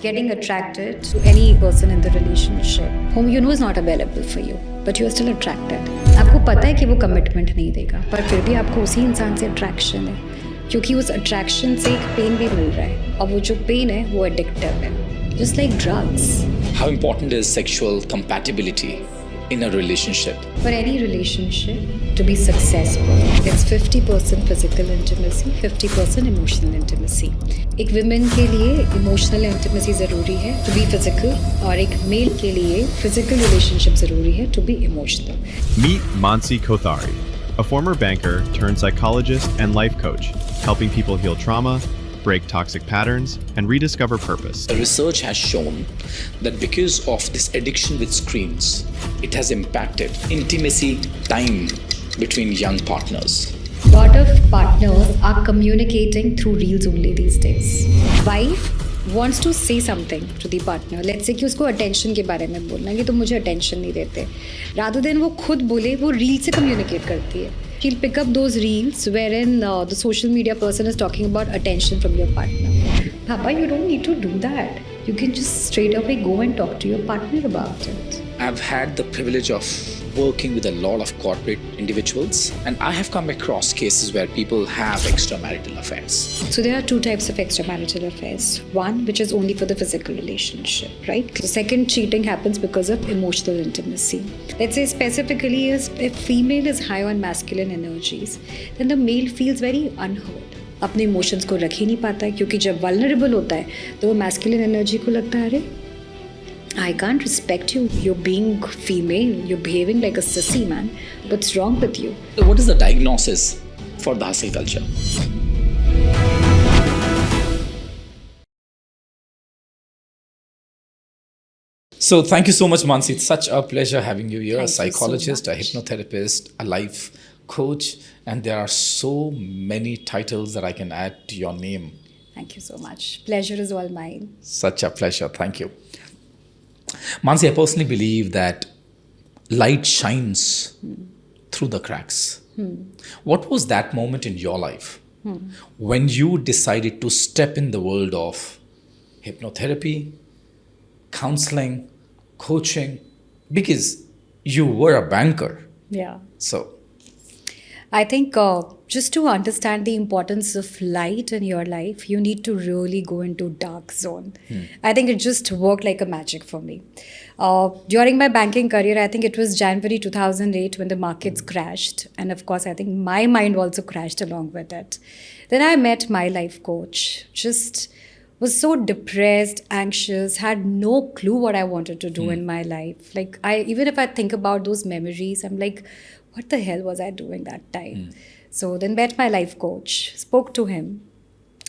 Getting attracted to any person in the relationship whom you know is not available for you, but you are still attracted. आपको पता है कि वो commitment नहीं देगा, पर फिर भी आपको उसी इंसान से अट्रैक्शन है, क्योंकि उस अट्रैक्शन से एक पेन भी मिल रहा है, और वो जो पेन है वो एडिक्टिव है, just like drugs. How important is sexual compatibility in a relationship? For any relationship to be successful, it's 50% physical intimacy, 50% emotional intimacy. एक women के लिए emotional intimacy ज़रूरी है to be physical, और एक male के लिए physical relationship ज़रूरी है to be emotional. Meet Mansi Kothari, a former banker turned psychologist and life coach, helping people heal trauma, break toxic patterns, and rediscover purpose. The research has shown that because of this addiction with screens, it has impacted intimacy time between young partners. Lot of partners are communicating through reels only these days. Wife wants to say something to the partner. Let's say कि उसको attention के बारे में बोलना है कि तुम मुझे attention नहीं देते. Rather than वो खुद बोले, वो reel से communicate करती है. She'll pick up those reels wherein the social media person is talking about attention from your partner. Papa, you don't need to do that. You can just straight away go and talk to your partner about it. I've had the privilege of working with a lot of corporate individuals, and I have come across cases where people have extramarital affairs. So there are two types of extramarital affairs. One, which is only for the physical relationship, right? The second, cheating happens because of emotional intimacy. Let's say specifically if female is high on masculine energies, then the male feels very unheard. अपने emotions को रख ही नहीं पाता है, क्योंकि जब vulnerable होता है तो वो मैस्कुलिन एनर्जी को लगता है, अरे I can't respect you. You're being female. You're behaving like a sissy, man. What's wrong with you? So what is the diagnosis for the hustle culture? So thank you so much, Mansi. It's such a pleasure having you here. Thank a psychologist, you so a hypnotherapist, a life coach, and there are so many titles that I can add to your name. Thank you so much. Pleasure is all mine. Such a pleasure. Thank you. Mansi, I personally believe that light shines through the cracks. What was that moment in your life when you decided to step in the world of hypnotherapy, counseling, coaching? Because you were a banker. Yeah. So, I think just to understand the importance of light in your life, you need to really go into dark zone. I think it just worked like a magic for me. During my banking career, I think it was January 2008 when the markets crashed. And of course, I think my mind also crashed along with it. Then I met my life coach. Just was so depressed, anxious, had no clue what I wanted to do in my life. Like, even if I think about those memories, I'm like, what the hell was I doing that time? So then met my life coach, spoke to him.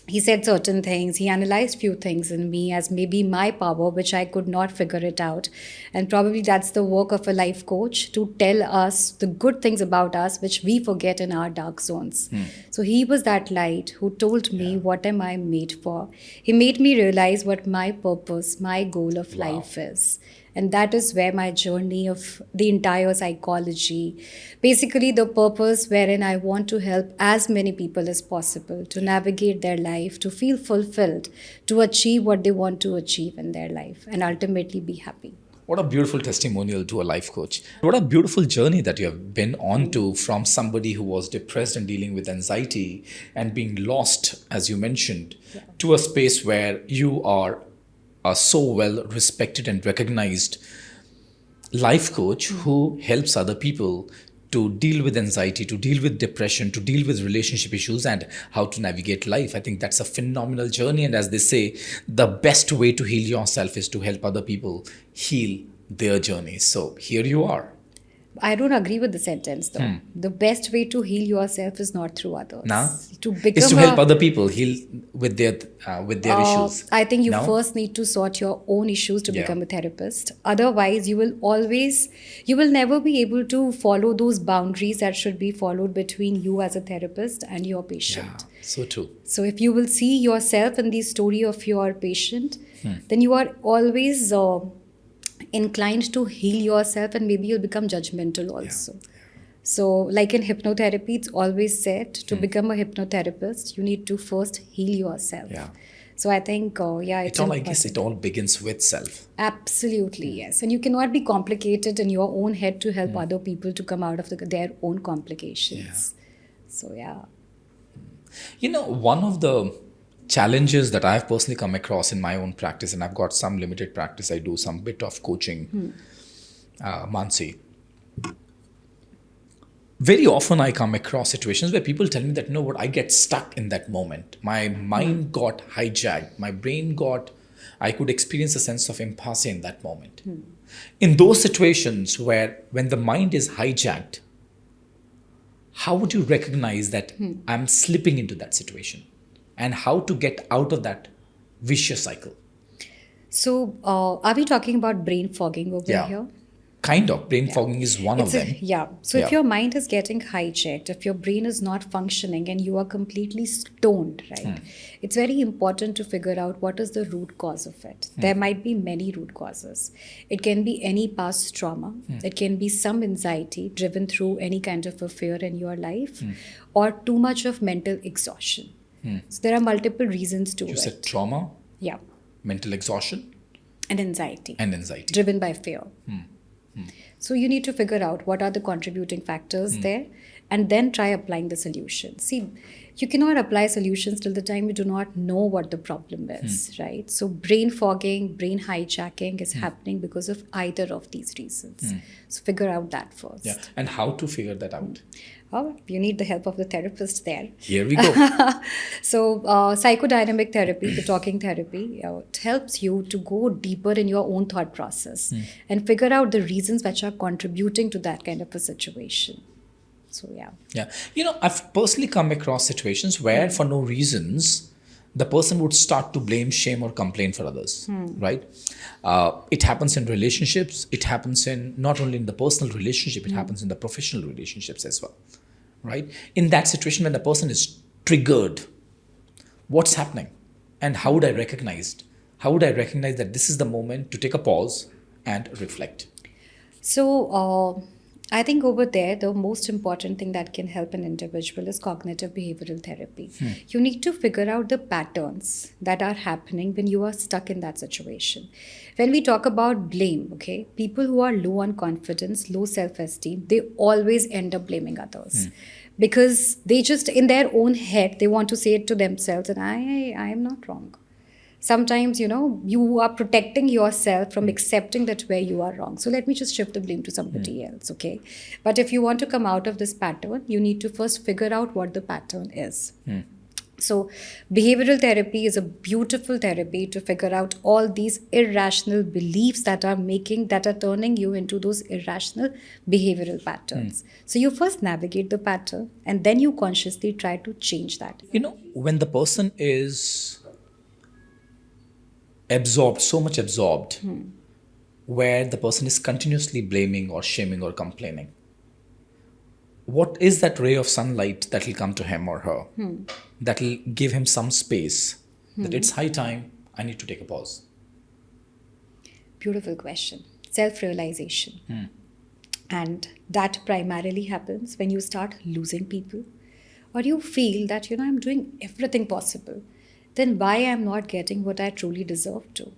He said certain things. He analyzed few things in me as maybe my power, which I could not figure it out. And probably that's the work of a life coach, to tell us the good things about us, which we forget in our dark zones. So he was that light who told me what am I made for. He made me realize what my purpose, my goal of life is. And that is where my journey of the entire psychology, basically the purpose wherein I want to help as many people as possible to navigate their life, to feel fulfilled, to achieve what they want to achieve in their life, and ultimately be happy. what a beautiful testimonial to a life coach. What a beautiful journey that you have been on to, from somebody who was depressed and dealing with anxiety and being lost, as you mentioned, to a space where you are a so well respected and recognized life coach who helps other people to deal with anxiety, to deal with depression, to deal with relationship issues, and how to navigate life. I think that's a phenomenal journey. And as they say, the best way to heal yourself is to help other people heal their journeys. So here you are. I don't agree with the sentence though. The best way to heal yourself is not through others. Nah? To It's to help other people heal with their issues. I think you No? first need to sort your own issues to Yeah. become a therapist. Otherwise, you will never be able to follow those boundaries that should be followed between you as a therapist and your patient. Yeah, so true. So if you will see yourself in the story of your patient, then you are always inclined to heal yourself, and maybe you'll become judgmental also. So like in hypnotherapy, it's always said to become a hypnotherapist, you need to first heal yourself. Yeah. So I think, it's I guess important. it all begins with self. Absolutely, yes. And you cannot be complicated in your own head to help other people to come out of their own complications. So, yeah. One of the challenges that I've personally come across in my own practice, and I've got some limited practice, I do some bit of coaching, Mansi. Very often I come across situations where people tell me that, I get stuck in that moment. My mind got hijacked. My brain I could experience a sense of impasse in that moment. In those situations when the mind is hijacked, how would you recognize that I'm slipping into that situation? And how to get out of that vicious cycle? So, are we talking about brain fogging over here? Kind of. Brain fogging is one of them. So if your mind is getting hijacked, if your brain is not functioning and you are completely stoned, right? It's very important to figure out what is the root cause of it. There might be many root causes. It can be any past trauma. It can be some anxiety driven through any kind of a fear in your life, or too much of mental exhaustion. So there are multiple reasons to it. You said trauma? Yeah. Mental exhaustion? And anxiety. Driven Driven by fear. So you need to figure out what are the contributing factors there, and then try applying the solution. See, you cannot apply solutions till the time you do not know what the problem is, right? So brain fogging, brain hijacking is happening because of either of these reasons. So figure out that first. Yeah. And how to figure that out? Oh, you need the help of the therapist there. Here we go. So psychodynamic therapy, the talking therapy, it helps you to go deeper in your own thought process and figure out the reasons which are contributing to that kind of a situation. So, yeah. Yeah. I've personally come across situations where for no reasons, the person would start to blame, shame, or complain for others, right? It happens in relationships. It happens in not only in the personal relationship, it happens in the professional relationships as well, right? In that situation, when the person is triggered, what's happening? And how would I recognize it? How would I recognize that this is the moment to take a pause and reflect? So, I think over there, the most important thing that can help an individual is cognitive behavioral therapy. You need to figure out the patterns that are happening when you are stuck in that situation. When we talk about blame, okay, people who are low on confidence, low self-esteem, they always end up blaming others. Because they just, in their own head, they want to say it to themselves, and I am not wrong. Sometimes, you are protecting yourself from accepting that where you are wrong. So let me just shift the blame to somebody else, okay? But if you want to come out of this pattern, you need to first figure out what the pattern is. So behavioral therapy is a beautiful therapy to figure out all these irrational beliefs that are turning you into those irrational behavioral patterns. So you first navigate the pattern and then you consciously try to change that. When the person is so much absorbed, where the person is continuously blaming or shaming or complaining, what is that ray of sunlight that will come to him or her that will give him some space that it's high time, I need to take a pause? Beautiful question. Self-realization. And that primarily happens when you start losing people, or you feel that, I'm doing everything possible. Then why I'm not getting what I truly deserve to?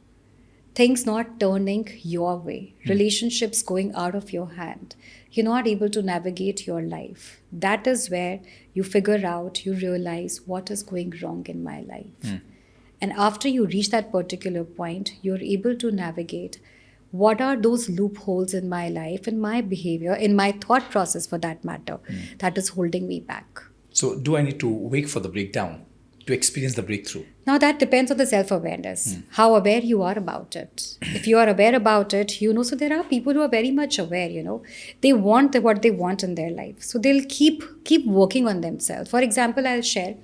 Things not turning your way, relationships going out of your hand. You're not able to navigate your life. That is where you figure out, you realize what is going wrong in my life. And after you reach that particular point, you're able to navigate what are those loopholes in my life, in my behavior, in my thought process for that matter, that is holding me back. So do I need to wait for the breakdown to experience the breakthrough? Now that depends on the self-awareness, how aware you are about it. If you are aware about it, so there are people who are very much aware, they want what they want in their life. So they'll keep working on themselves. For example, I'll share,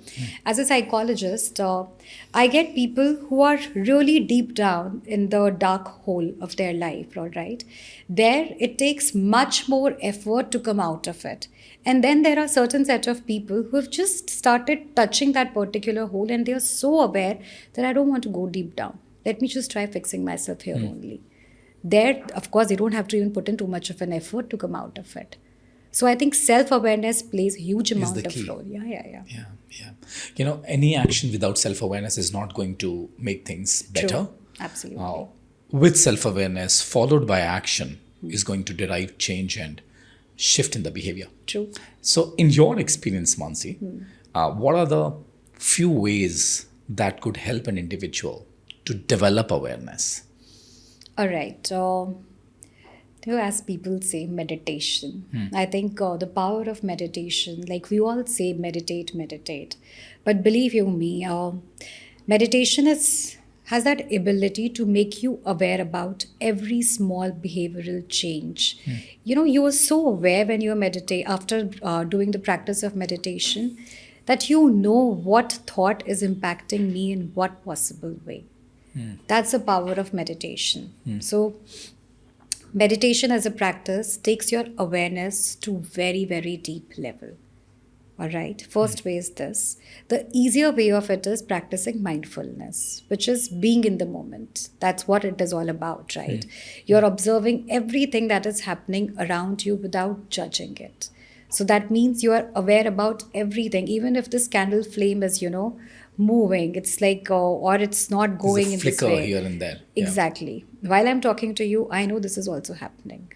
as a psychologist, I get people who are really deep down in the dark hole of their life, all right? There, it takes much more effort to come out of it. And then there are certain set of people who have just started touching that particular hole and they are so aware that I don't want to go deep down. Let me just try fixing myself here only. There, of course, they don't have to even put in too much of an effort to come out of it. So I think self-awareness plays a huge Is amount the of key. role. Yeah. Yeah, yeah. Any action without self-awareness is not going to make things better. True. Absolutely. With self-awareness followed by action is going to derive change and shift in the behavior. True. So, in your experience, Mansi, what are the few ways that could help an individual to develop awareness? All right. As people say, meditation. I think the power of meditation, like we all say, meditate, meditate. But believe you me, meditation has that ability to make you aware about every small behavioral change. You are so aware when you meditate, after doing the practice of meditation, that you know what thought is impacting me in what possible way. That's the power of meditation. So meditation as a practice takes your awareness to very, very deep level. All right. First way is this. The easier way of it is practicing mindfulness, which is being in the moment. That's what it is all about, right? You're observing everything that is happening around you without judging it. So that means you are aware about everything, even if this candle flame is, moving. It's like, or it's not going There's a in this flicker way. here and there. Yeah. Exactly. While I'm talking to you, I know this is also happening.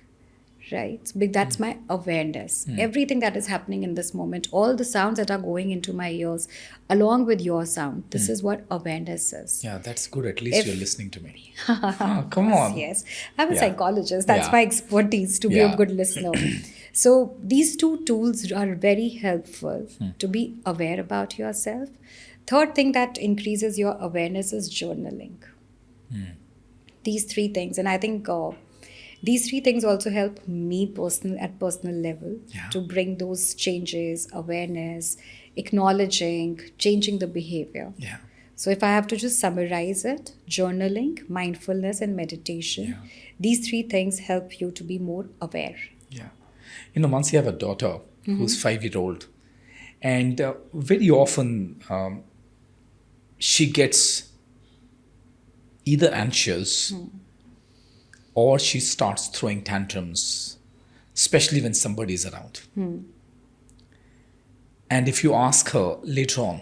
Right? That's my awareness. Everything that is happening in this moment, all the sounds that are going into my ears, along with your sound, this is what awareness is. Yeah, that's good. At least If- you're listening to me. Come on. Yes. I'm a Yeah. psychologist. That's Yeah. my expertise, to be Yeah. a good listener. So these two tools are very helpful to be aware about yourself. Third thing that increases your awareness is journaling. These three things. And I think these three things also help me at personal level Yeah. to bring those changes, awareness, acknowledging, changing the behavior. Yeah. So if I have to just summarize it, journaling, mindfulness, and meditation, these three things help you to be more aware. Yeah. Mansi, I have a daughter who's 5-year-old. And very often she gets either anxious or she starts throwing tantrums, especially when somebody is around. And if you ask her later on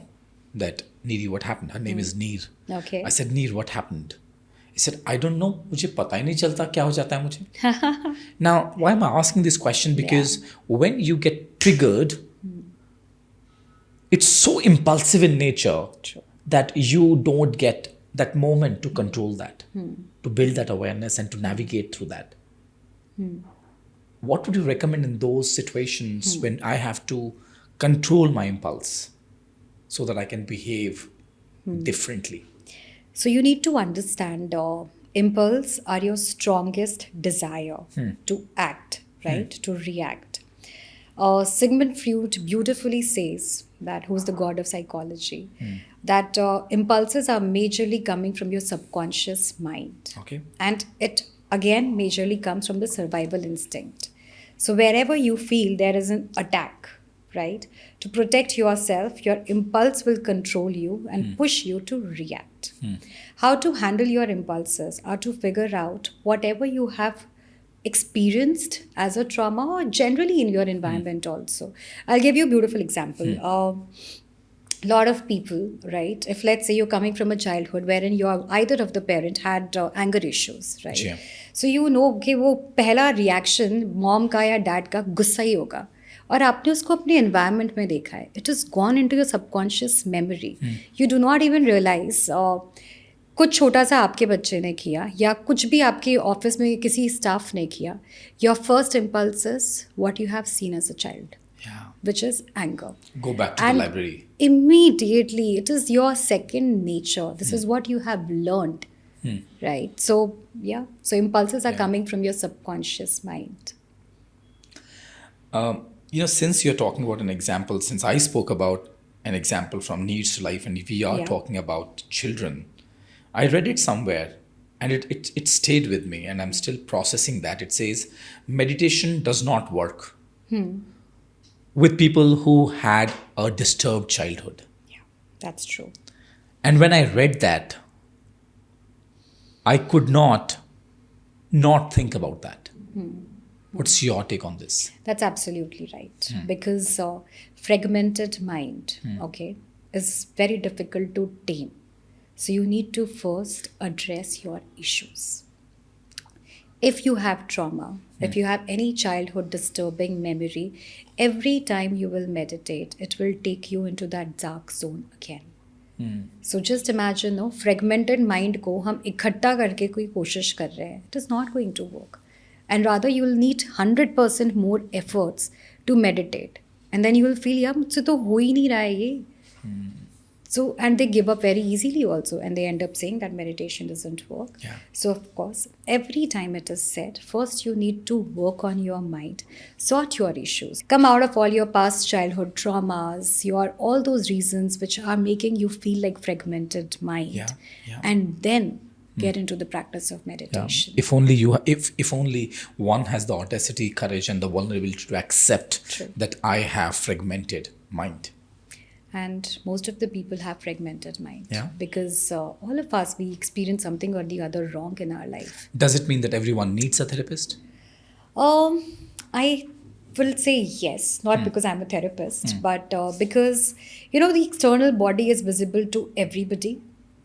that, Neeri, what happened? Her name is Neer. Okay. I said, Neer, what happened? He said, I don't know. मुझे पता ही नहीं चलता क्या हो जाता है मुझे. Now, why am I asking this question? Because when you get triggered, it's so impulsive in nature True. that you don't get that moment to control that, to build that awareness and to navigate through that. What would you recommend in those situations when I have to control my impulse so that I can behave differently? So you need to understand impulse are your strongest desire to act, right? To react. Sigmund Freud beautifully says that, who's the god of psychology, that impulses are majorly coming from your subconscious mind. Okay. And it again majorly comes from the survival instinct. So wherever you feel there is an attack, right? To protect yourself, your impulse will control you and push you to react. How to handle your impulses are to figure out whatever you have experienced as a trauma or generally in your environment also. I'll give you a beautiful example. Lot of people, right? If let's say you're coming from a childhood wherein either of the parent had anger issues, right? Yeah. So you know कि वो पहला reaction mom का या dad का गुस्सा ही होगा. और आपने उसको अपने environment में देखा है. It has gone into your subconscious memory. You do not even realize कुछ छोटा सा आपके बच्चे ने किया या कुछ भी आपके ऑफिस में किसी स्टाफ ने किया. Your first impulse is what you have seen as a child. Yeah. Which is anger. Go back to And the library. Immediately, it is your second nature. This is what you have learned, right? So, yeah. So, impulses are coming from your subconscious mind. Since you're talking about an example, since I spoke about an example from Needs to Life and we are talking about children, I read it somewhere and it stayed with me and I'm still processing that. It says, meditation does not work with people who had a disturbed childhood. Yeah, that's true. And when I read that, I could not think about that. What's your take on this? That's absolutely right. Because fragmented mind, okay, is very difficult to tame. So you need to first address your issues. If you have trauma, if you have any childhood disturbing memory, every time you will meditate, it will take you into that dark zone again. So just imagine, no, fragmented mind को हम इकट्ठा करके कोई कोशिश कर रहे हैं. It is not going to work. And rather you will need 100% more efforts to meditate. And then you will feel, यार मुझसे तो हो ही नहीं रहा है ये. So, and they give up very easily also, and they end up saying that meditation doesn't work. Yeah. So, of course, every time it is said, first you need to work on your mind, sort your issues, come out of all your past childhood traumas, all those reasons which are making you feel like fragmented mind, and then get into the practice of meditation. If only if only one has the audacity, courage, and the vulnerability to accept that I have fragmented mind. And most of the people have fragmented mind because all of us, we experience something or the other wrong in our life. Does it mean that everyone needs a therapist? I will say yes, not because I'm a therapist, but because, the external body is visible to everybody.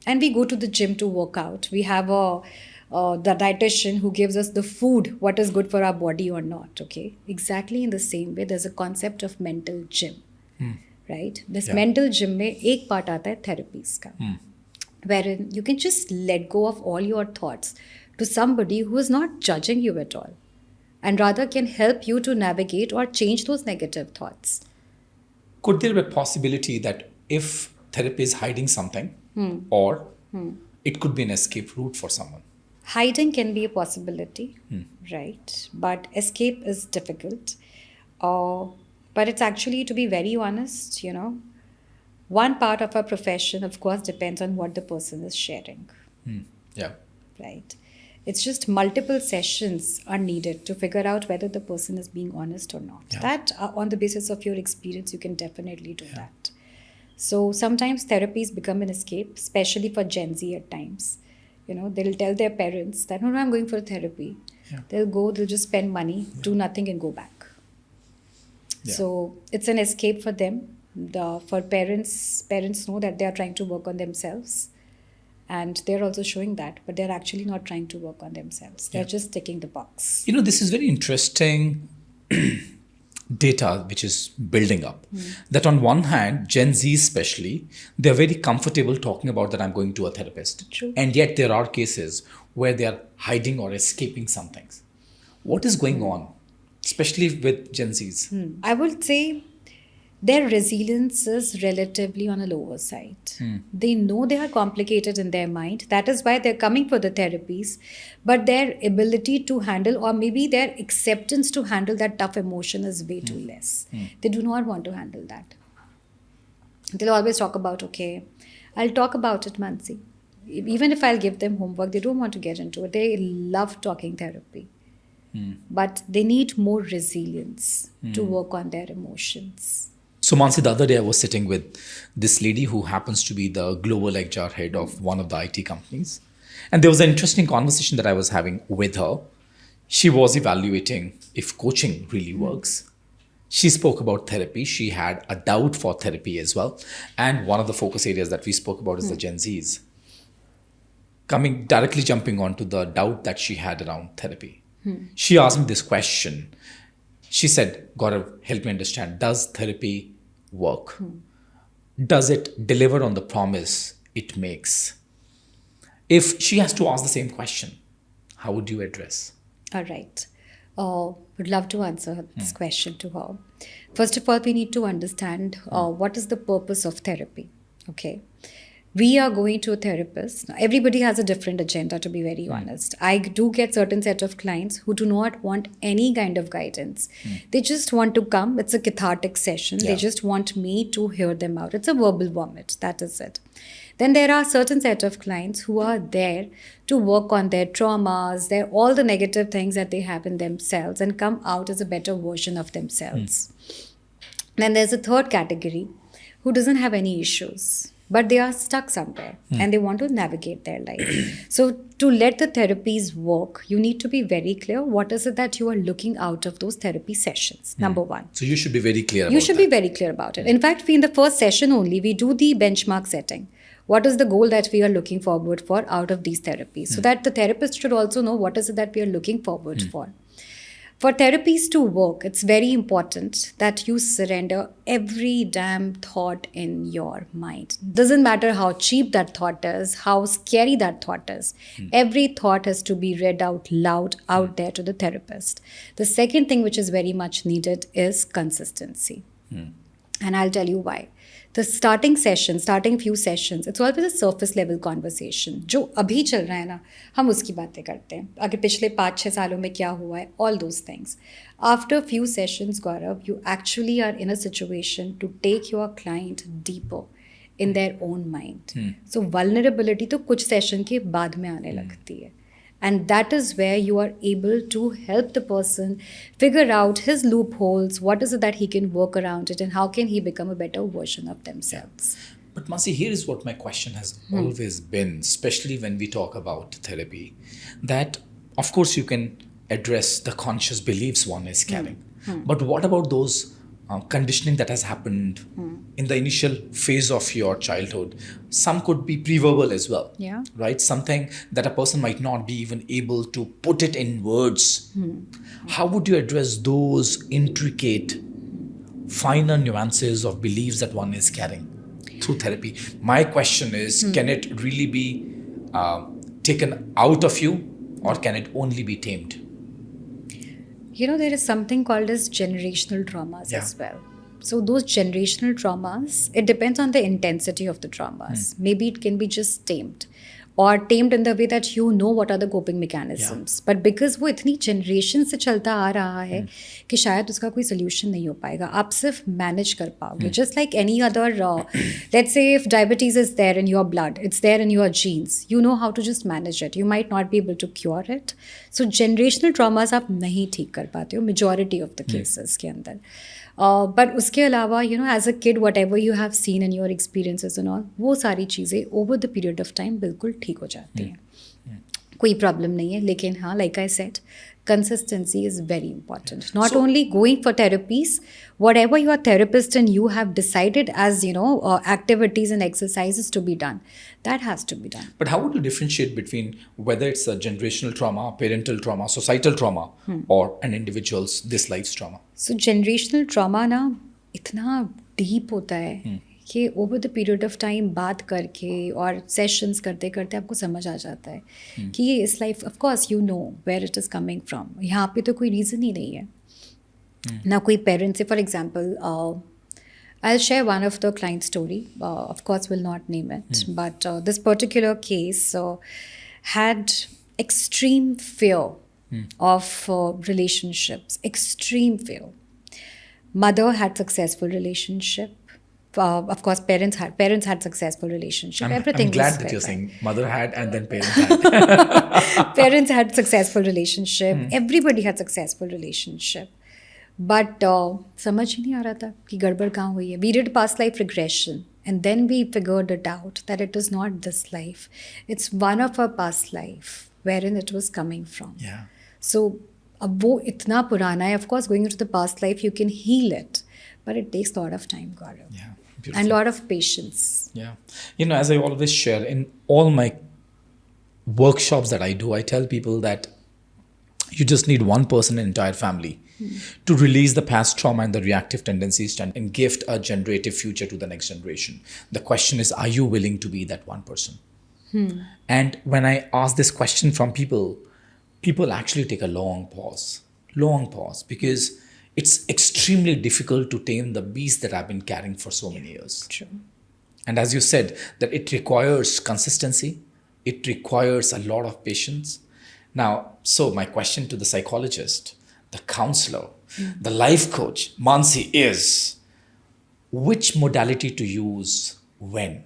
And we go to the gym to work out. We have the dietitian who gives us the food, what is good for our body or not, okay? Exactly in the same way, there's a concept of mental gym. Right? This mental gym में एक part आता है therapies का, wherein you can just let go of all your thoughts to somebody who is not judging you at all, and rather can help you to navigate or change those negative thoughts. Could there be a possibility that if therapy is hiding something, or it could be an escape route for someone? Hiding can be a possibility, right? But escape is difficult. But it's actually, to be very honest, one part of our profession, of course, depends on what the person is sharing. Yeah. Right. It's just multiple sessions are needed to figure out whether the person is being honest or not. Yeah. That, on the basis of your experience, you can definitely do that. So sometimes therapies become an escape, especially for Gen Z at times. They'll tell their parents that, no, I'm going for therapy. Yeah. They'll just spend money, do nothing and go back. Yeah. So it's an escape for them. For parents know that they are trying to work on themselves, and they're also showing that, but they're actually not trying to work on themselves. They're just ticking the box. This is very interesting data which is building up. That on one hand, Gen Z especially, they're very comfortable talking about that I'm going to a therapist. True. And yet there are cases where they are hiding or escaping some things. What is going on? Especially with Gen Zs. I would say their resilience is relatively on a lower side. They know they are complicated in their mind. That is why they're coming for the therapies. But their ability to handle, or maybe their acceptance to handle that tough emotion is way too less. They do not want to handle that. They'll always talk about, okay, I'll talk about it, Mansi. Even if I'll give them homework, they don't want to get into it. They love talking therapy. But they need more resilience to work on their emotions. So Mansi, the other day I was sitting with this lady who happens to be the global HR head of one of the IT companies. And there was an interesting conversation that I was having with her. She was evaluating if coaching really works. She spoke about therapy. She had a doubt for therapy as well. And one of the focus areas that we spoke about is the Gen Zs. Jumping onto the doubt that she had around therapy. She asked me this question. She said, Gaurav, help me understand, does therapy work? Does it deliver on the promise it makes? If she has to ask the same question, how would you address? All right. Would love to answer this question to her. First of all, we need to understand what is the purpose of therapy. Okay. We are going to a therapist. Now, everybody has a different agenda, to be very honest. I do get certain set of clients who do not want any kind of guidance. They just want to come. It's a cathartic session. They just want me to hear them out. It's a verbal vomit. That is it. Then there are certain set of clients who are there to work on their traumas, all the negative things that they have in themselves, and come out as a better version of themselves. Then there's a third category who doesn't have any issues. but they are stuck somewhere and they want to navigate their life. So to let the therapies work, you need to be very clear what is it that you are looking out of those therapy sessions. Number one. So you should be very clear about You should that. be very clear about it. In fact, we in the first session only, we do the benchmark setting. What is the goal that we are looking forward for out of these therapies? So that the therapist should also know what is it that we are looking forward for. For therapies to work, it's very important that you surrender every damn thought in your mind. Doesn't matter how cheap that thought is, how scary that thought is. Every thought has to be read out loud out there to the therapist. The second thing which is very much needed is consistency. And I'll tell you why. The starting few sessions, it's always a surface level conversation. जो अभी चल रहा है ना, हम उसकी बातें करते हैं. अगर पिछले 5-6 सालों में क्या हुआ है, all those things. After few sessions, Gaurav, you actually are in a situation to take your client deeper in their own mind. So vulnerability तो कुछ session के बाद में आने लगती है. And that is where you are able to help the person figure out his loopholes, what is it that he can work around it, and how can he become a better version of themselves. But Mansi, here is what my question has always been, especially when we talk about therapy, that of course you can address the conscious beliefs one is carrying. But what about those conditioning that has happened in the initial phase of your childhood? Some could be pre-verbal as well, Yeah. right? Something that a person might not be even able to put it in words. How would you address those intricate, finer nuances of beliefs that one is carrying through therapy? My question is, can it really be taken out of you, or can it only be tamed? You know, there is something called as generational traumas as well. So those generational traumas, it depends on the intensity of the traumas. Maybe it can be just tamed, or tamed in the way that you know what are the coping mechanisms. But because वो इतनी generation से चलता आ रहा है कि शायद उसका कोई solution नहीं हो पाएगा. आप सिर्फ manage कर पाओगे. Just like any other, let's say if diabetes is there in your blood, it's there in your genes. You know how to just manage it. You might not be able to cure it. So generational traumas आप नहीं ठीक कर पाते हो majority of the cases के अंदर. But उसके अलावा, you know, as a kid, whatever you have seen in your experiences and all, वो सारी चीज़ें over the period of time बिल्कुल ठीक हो जाती हैं. कोई प्रॉब्लम नहीं है, लेकिन हाँ, like I said, consistency is very important. Not only going for therapies, whatever your therapist and you have decided as, you know, activities and exercises to be done, that has to be done. But how would you differentiate between whether it's a generational trauma, parental trauma, societal trauma, or an individual's this life's trauma? So generational trauma ना इतना deep होता है कि over the period of time बात करके और sessions करते करते आपको समझ आ जाता है कि ये इस life, of course you know where it is coming from. यहाँ पे तो कोई reason ही नहीं है. ना कोई parent से, for example, I'll share one of the client story. Of course, will not name it, but this particular case had extreme fear of relationships. Extreme fear. Mother had successful relationship. Of course, parents had successful relationship. Everything I'm glad was that you're fine. saying mother had and then parents had. Parents had successful relationship. Everybody had successful relationship. But समझ ही नहीं आ रहा था कि गड़बड़ कहाँ हुई है. We did past life regression, and then we figured it out that it is not this life. It's one of our past life wherein it was coming from. Yeah. So अब वो इतना पुराना है. Of course, going into the past life, you can heal it, but it takes a lot of time, Gaurav. Yeah. And Beautiful. a lot of patience. Yeah. You know, as I always share in all my workshops that I do, I tell people that you just need one person in an entire family to release the past trauma and the reactive tendencies and gift a generative future to the next generation. The question is, are you willing to be that one person? And when I ask this question from people actually take a long pause, because it's extremely difficult to tame the beast that I've been carrying for so many years. True. And as you said, that it requires consistency, it requires a lot of patience. Now, so my question to the psychologist, the counselor, the life coach, Mansi, is which modality to use when?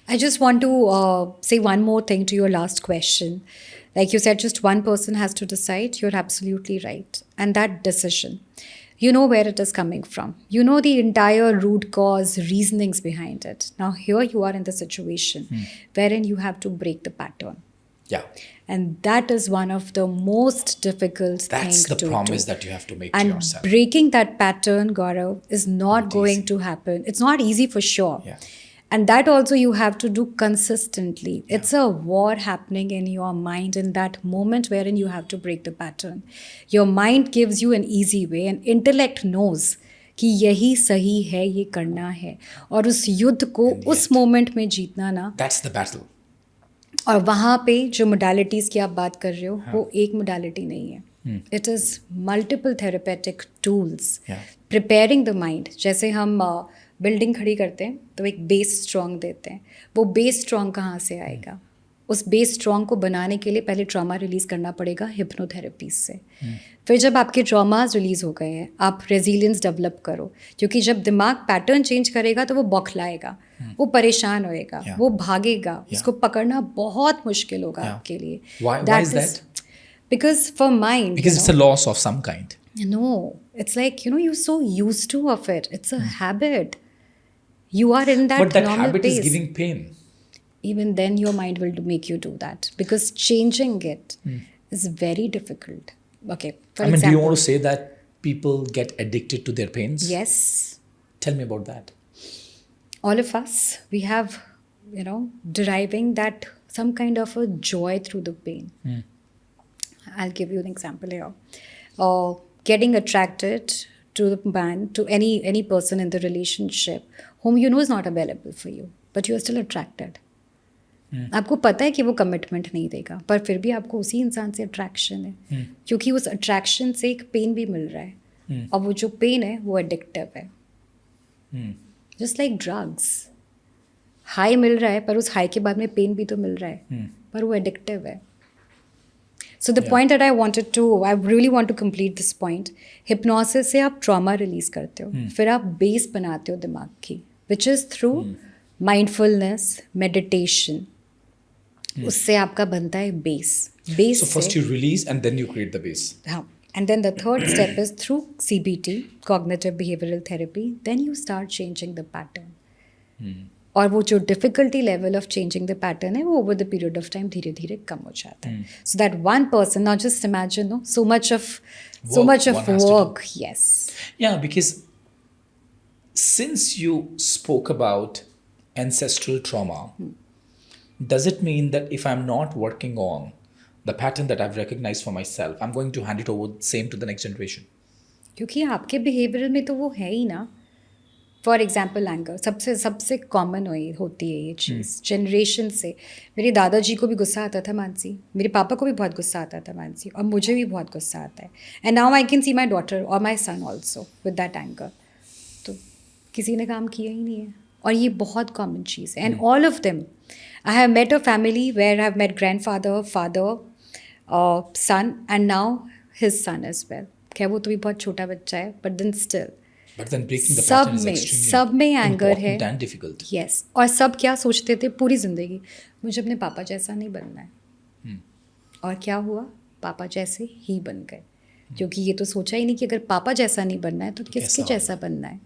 I just want to say one more thing to your last question. Like you said, just one person has to decide. You're absolutely right. And that decision, You know where it is coming from. You know the entire root cause, reasonings behind it. Now, here you are in the situation wherein you have to break the pattern. Yeah. And that is one of the most difficult things That's to the promise do. that you have to make to And yourself. breaking that pattern, Gaurav, is not Not going easy. to happen. It's not easy for sure. Yeah. And that also you have to do consistently. It's a war happening in your mind in that moment wherein you have to break the pattern. Your mind gives you an easy way, and intellect knows कि यही सही है, ये करना है, और उस युद्ध को And उस yet- मोमेंट में जीतना ना. That's the battle. और वहाँ पे जो मोडालिटीज़ की आप बात कर रहे हो वो एक मोडालिटी नहीं है. It is multiple therapeutic tools Yeah. Preparing the mind. जैसे हम बिल्डिंग खड़ी करते हैं तो एक बेस स्ट्रॉन्ग देते हैं. वो बेस स्ट्रॉन्ग कहाँ से आएगा? उस बेस स्ट्रॉन्ग को बनाने के लिए पहले ट्रॉमा रिलीज़ करना पड़ेगा हिप्नोथेरेपी से. फिर जब आपके ट्रॉमास रिलीज़ हो गए हैं, आप रेजिलियंस डेवलप करो, क्योंकि जब दिमाग पैटर्न चेंज करेगा तो वो बौखलाएगा, वो परेशान होएगा, Yeah. वो भागेगा, उसको पकड़ना बहुत मुश्किल होगा Yeah. आपके लिए. Why is that? Because for mind, Because it's a loss of some kind. no, it's like, you're so used to of it. It's a habit. You are in that But that normal habit pace. is giving pain. Even then your mind will make you do that, because changing it is very difficult. Okay, for Do you example, want to say that people get addicted to their pains? yes, Tell me about that. all of us, we have, deriving that some kind of a joy through the pain. I'll give you an example here. Getting attracted to the man, to any person in the relationship whom you know is not available for you, but you are still attracted. आपको पता है कि वो commitment नहीं देगा, पर फिर भी आपको उसी इंसान से अट्रैक्शन है, क्योंकि उस अट्रैक्शन से एक पेन भी मिल रहा है, और वो जो पेन है वो एडिक्टिव है. जस्ट लाइक ड्रग्स, हाई मिल रहा है पर उस हाई के बाद में पेन भी तो मिल रहा है, पर वो एडिक्टिव है. So the point that I really want to complete this point, hypnosis से आप trauma release करते हो, फिर आप base बनाते हो दिमाग की, which is through mindfulness, meditation. उससे आपका बनता है base. So first you release and then you create the base. हाँ. And then the third step is through CBT, cognitive behavioral therapy. Then you start changing the pattern. और वो जो difficulty level of changing the pattern है वो over the period of time धीरे धीरे कम हो जाता है. So that one person, not just imagine, no, so much of work. Yes. Yeah, because since you spoke about ancestral trauma, does it mean that if I'm not working on the pattern that I've recognized for myself, I'm going to hand it over same to the next generation? क्योंकि आपके behaviour में तो वो है ही ना. For example anger सबसे common होती है ये चीज़ जनरेशन से. मेरे दादाजी को भी गुस्सा आता था मानसी, मेरे पापा को भी बहुत गुस्सा आता था मानसी, और मुझे भी बहुत गुस्सा आता है. And now I can see my daughter और माई सन ऑल्सो विद दैट एंगर. तो किसी ने काम किया ही नहीं है, और ये बहुत कॉमन चीज़ है. And all of them, I have met a family where I have met grandfather, father, son, and now his son as well. खैर वो तो भी बहुत छोटा बच्चा है, but then still But then breaking the pattern is सब में extremely एंगर है. important and difficult. यस. और सब क्या सोचते थे पूरी ज़िंदगी, मुझे अपने पापा जैसा नहीं बनना है. और क्या हुआ? पापा जैसे ही बन गए, क्योंकि ये तो सोचा ही नहीं कि अगर पापा जैसा नहीं बनना है तो किसके जैसा बनना है,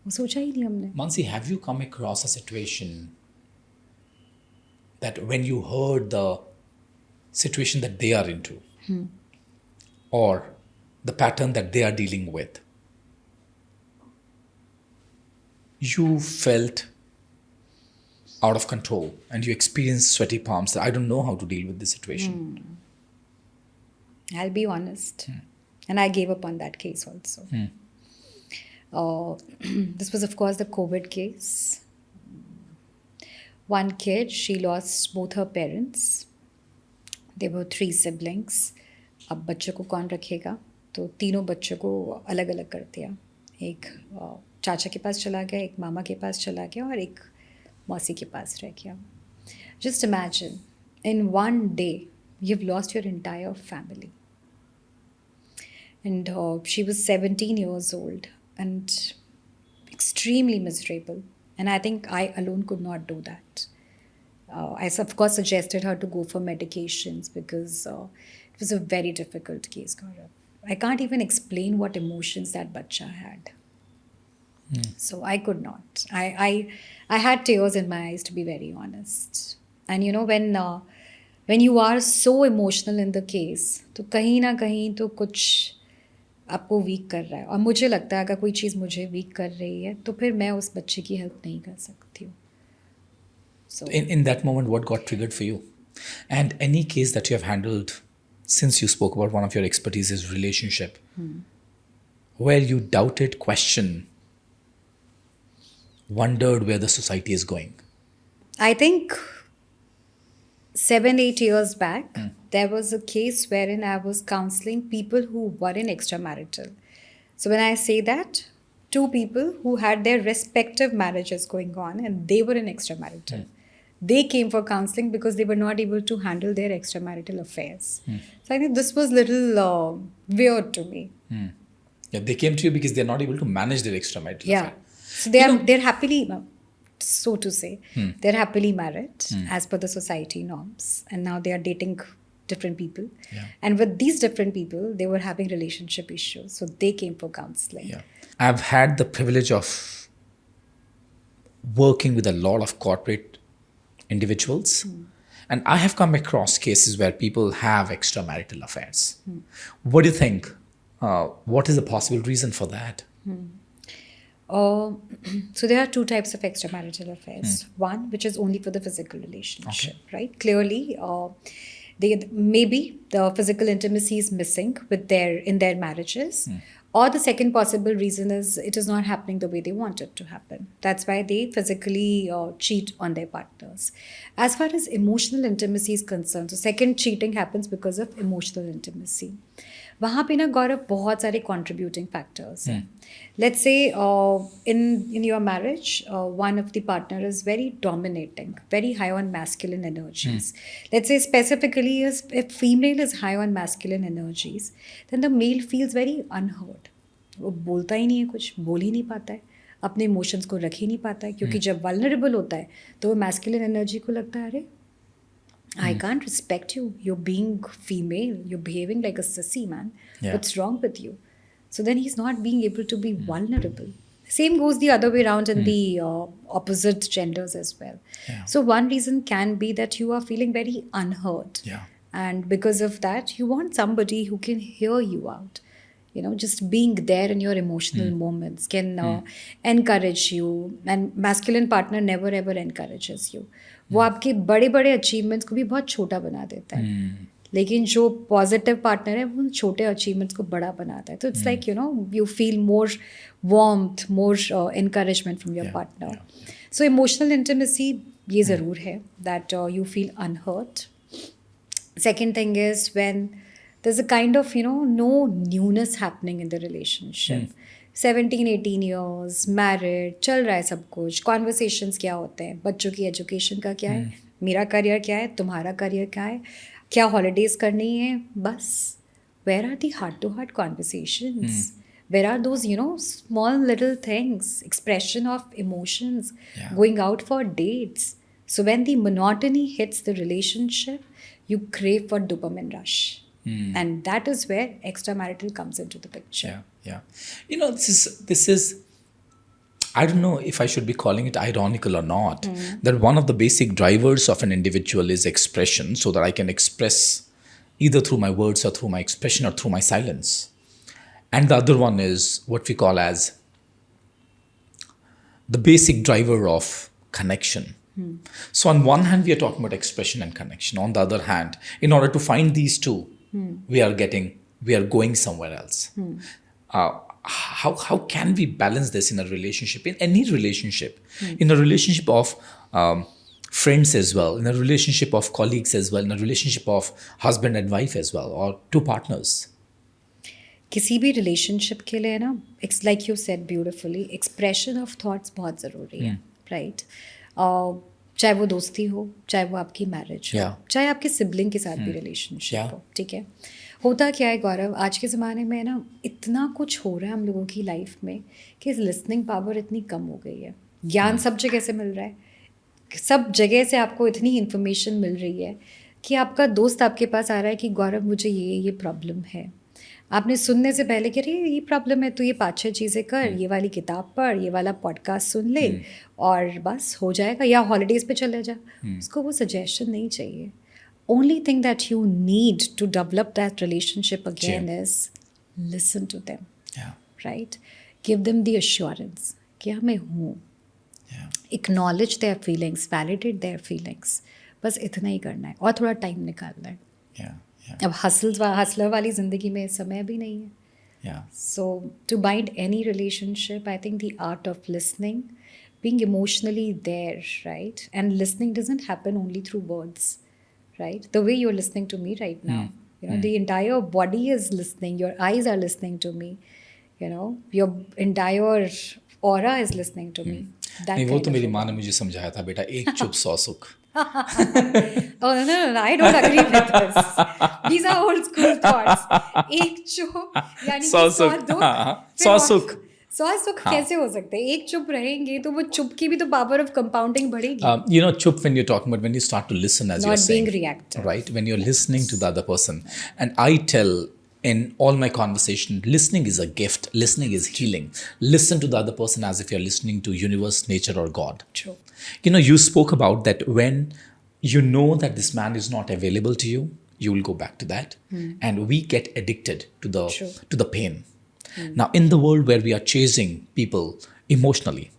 वो सोचा ही नहीं हमने. Mansi, have you come across a situation that when you heard the situation that they are into or the pattern that they are dealing with, you felt out of control and you experienced sweaty palms that I don't know how to deal with this situation? I'll be honest. And I gave up on that case also. This was, of course, the COVID case. One kid, she lost both her parents. There were 3 siblings. अब बच्चों को कौन रखेगा? तो तीनों बच्चों को अलग अलग कर दिया. एक चाचा के पास चला गया, एक मामा के पास चला गया, और एक मौसी के पास रह गया. Just imagine, in one day, you've lost your entire family. And she was 17 years old and extremely miserable. And I think I alone could not do that. I, of course, suggested her to go for medications because it was a very difficult case, Gaurav. I can't even explain what emotions that bacha had. So I could not. I had tears in my eyes, to be very honest. And when you are so emotional in the case, तो कहीं ना कहीं तो कुछ आपको week कर रहा है. और मुझे लगता है अगर कोई चीज़ मुझे वीक कर रही है तो फिर मैं उस बच्चे की हेल्प नहीं कर सकती हूँ. So In that moment, what got triggered for you? And any case that you have handled, since you spoke about one of your expertise is relationship, where you doubted, questioned, wondered where the society is going. I think 7-8 years back, there was a case wherein I was counseling people who were in extramarital. So when I say that, two people who had their respective marriages going on and they were in extramarital. They came for counseling because they were not able to handle their extramarital affairs. So I think this was little weird to me. Yeah, they came to you because they're not able to manage their extramarital Yeah. affair. So they're happily, so to say, they're happily married as per the society norms. And now they are dating different people. Yeah. And with these different people, they were having relationship issues. So they came for counseling. Yeah. I've had the privilege of working with a lot of corporate individuals. And I have come across cases where people have extramarital affairs. What do you think? What is the possible reason for that? So there are two types of extramarital affairs. One, which is only for the physical relationship, right? Clearly, maybe the physical intimacy is missing in their marriages. Or the second possible reason is it is not happening the way they want it to happen. That's why they physically cheat on their partners. As far as emotional intimacy is concerned, so second cheating happens because of emotional intimacy. वहाँ पे ना गौरव बहुत सारे contributing factors हैं. Let's say in your marriage, one of the partner is very dominating, very high on masculine energies. Let's say specifically if female is high on masculine energies, then the male feels very unheard. वो बोलता ही नहीं है कुछ, बोल ही नहीं पाता है, अपने इमोशंस को रख ही नहीं पाता है, क्योंकि जब वल्नरेबल होता है तो वो मैस्कुलिन एनर्जी को लगता है अरे I can't respect you. You're being female. You're behaving like a sissy, man. Yeah. What's wrong with you? So then he's not being able to be vulnerable. Same goes the other way around in the opposite genders as well. Yeah. So one reason can be that you are feeling very unheard. Yeah. And because of that, you want somebody who can hear you out. Just being there in your emotional moments can encourage you. And masculine partner never ever encourages you. वो आपके बड़े बड़े achievements को भी बहुत छोटा बना देता है. लेकिन जो पॉजिटिव पार्टनर है वो उन छोटे अचीवमेंट्स को बड़ा बनाता है. तो it's like you feel more warmth, more encouragement from your partner. So emotional intimacy ये ज़रूर है that you feel unheard. Second thing is when there's a kind of no newness happening in the relationship. 17-18 years, married, चल रहा है सब कुछ, conversations क्या होते हैं, बच्चों की एजुकेशन का क्या है, मेरा करियर क्या है, तुम्हारा करियर क्या है, क्या हॉलीडेज करनी है, बस where are the heart-to-heart conversations? Where are those, small little things, expression of emotions, going out for dates? So when the monotony hits the relationship, you crave for dopamine rush. And that is where extramarital comes into the picture. Yeah. This is I don't know if I should be calling it ironical or not, that one of the basic drivers of an individual is expression, so that I can express either through my words or through my expression or through my silence. And the other one is what we call as the basic driver of connection. So on one hand, we are talking about expression and connection. On the other hand, in order to find these two, we are going somewhere else. How can we balance this in a relationship, in any relationship, in a relationship of friends as well, in a relationship of colleagues as well, in a relationship of husband and wife as well, or two partners? किसी भी relationship के लिए ना, it's like you said beautifully, expression of thoughts बहुत ज़रूरी है, right? चाहे वो दोस्ती हो, चाहे वो आपकी मैरिज हो, चाहे आपके सिबलिंग के साथ भी रिलेशनशिप हो, ठीक है. होता क्या है गौरव, आज के ज़माने में ना इतना कुछ हो रहा है हम लोगों की लाइफ में कि लिसनिंग पावर इतनी कम हो गई है. ज्ञान सब जगह से मिल रहा है, सब जगह से आपको इतनी इन्फॉर्मेशन मिल रही है कि आपका दोस्त आपके पास आ रहा है कि गौरव मुझे ये प्रॉब्लम है. आपने सुनने से पहले कि अरे ये प्रॉब्लम है तो ये 5-6 चीज़ें कर, ये वाली किताब पढ़, ये वाला पॉडकास्ट सुन ले और बस हो जाएगा, या हॉलीडेज़ पे चले जा. उसको वो सजेशन नहीं चाहिए. Only thing that you need to develop that relationship again is listen to them. Yeah. Right? Give them the assurance कि हाँ मैं हूँ. Yeah. Acknowledge their feelings, validate their feelings. बस इतना ही करना है और थोड़ा टाइम निकालना है. Yeah. Yeah. अब हसलर वाली ज़िंदगी में समय भी नहीं है. Yeah. So to bind any relationship, I think the art of listening, being emotionally there, right? And listening doesn't happen only through words, right? The way you're listening to me right now, you know, the entire body is listening. Your eyes are listening to me. You know, your entire aura is listening to me. That नहीं, वो kind तो of मेरी a माँ ने bond. मुझे समझाया था, बेटा एक चुप 100 सुख. Oh, no, I don't agree with this. These are old school thoughts. एक चुप यानी कि 100 100 सुख. दुख. हाँ, फिर 100 और- सुख. 100 सुख कैसे हो सकते हैं? एक चुप रहेंगे तो वो चुप की भी तो पावर ऑफ कंपाउंडिंग बढ़ेगी. You know, chup, when you're talking about, when you start to listen, as you're Not saying, being reactive. right? When you're listening to the other person. And I tell in all my conversation, listening is a gift. Listening is healing. Listen to the other person as if you're listening to universe, nature, or God. True. You know, you spoke about that when you know that this man is not available to you, you will go back to that. And we get addicted True. to the pain. Now, in the world where we are chasing people emotionally,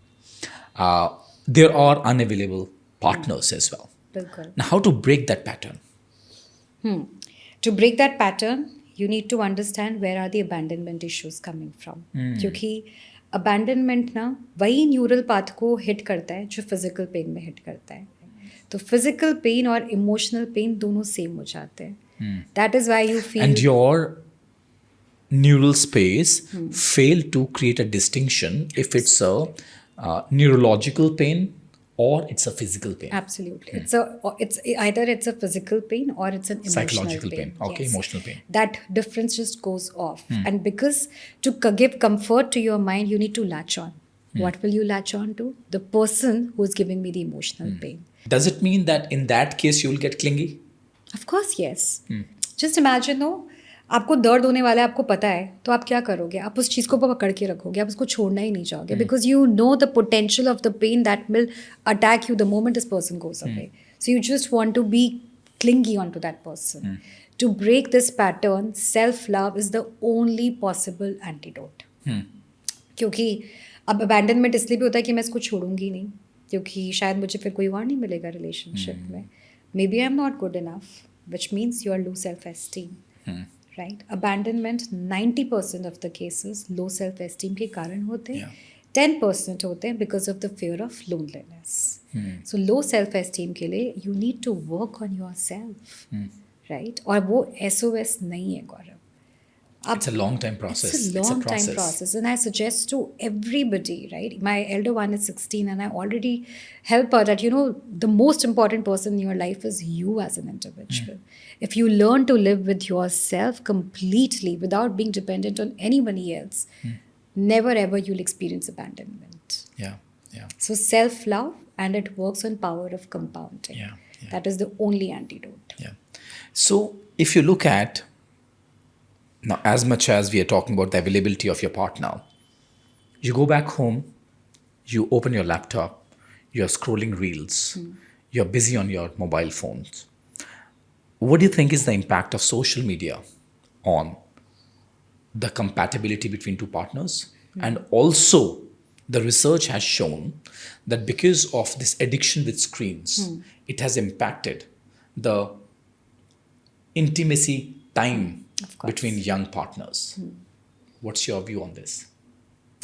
there are unavailable partners as well. बिल्कुल. Now, how to break that pattern? To break that pattern, you need to understand where are the abandonment issues coming from. क्योंकि abandonment ना वही neural path को hit करता है जो physical pain में hit करता है. तो फिजिकल पेन और इमोशनल पेन दोनों सेम हो जाते हैं. That is why you feel. And your neural space fail to create a distinction if it's a neurological pain or it's a physical pain. Absolutely. It's either it's a physical pain or it's an emotional Psychological pain. Okay, Yes. emotional pain. That difference just goes off. And because to give comfort to your mind, you need to latch on. What will you latch on to? The person who is giving me the emotional pain. Does it mean that in that case you will get clingy? Of course, yes. Just imagine, no, आपको दर्द होने वाला है, आपको पता है, तो आप क्या करोगे? आप उस चीज़ को पकड़ के रखोगे, आप उसको छोड़ना ही नहीं चाहोगे, because you know the potential of the pain that will attack you the moment this person goes away. So you just want to be clingy onto that person. To break this pattern, self-love is the only possible antidote. क्योंकि अब abandonment इसलिए भी होता है कि मैं इसको छोड़ूंगी नहीं, क्योंकि शायद मुझे फिर कोई और नहीं मिलेगा रिलेशनशिप में. Maybe I'm not good enough, which means you are low self-esteem. Right? Abandonment, 90% of the cases low self-esteem के कारण होते हैं. 10% होते हैं because of the fear of loneliness. So low self-esteem के लिए you need to work on yourself. Right? और वो SOS नहीं है, गौरव. It's a long time process. It's a long time process. And I suggest to everybody, right? My elder one is 16 and I already help her that, you know, the most important person in your life is you as an individual. If you learn to live with yourself completely without being dependent on anybody else, never ever you'll experience abandonment. Yeah, yeah. So self-love, and it works on power of compounding. Yeah, yeah. That is the only antidote. Yeah. So if you look at now, as much as we are talking about the availability of your partner, you go back home, you open your laptop, you're scrolling reels, you're busy on your mobile phones. What do you think is the impact of social media on the compatibility between two partners? And also, the research has shown that because of this addiction with screens, it has impacted the intimacy time between young partners. What's your view on this?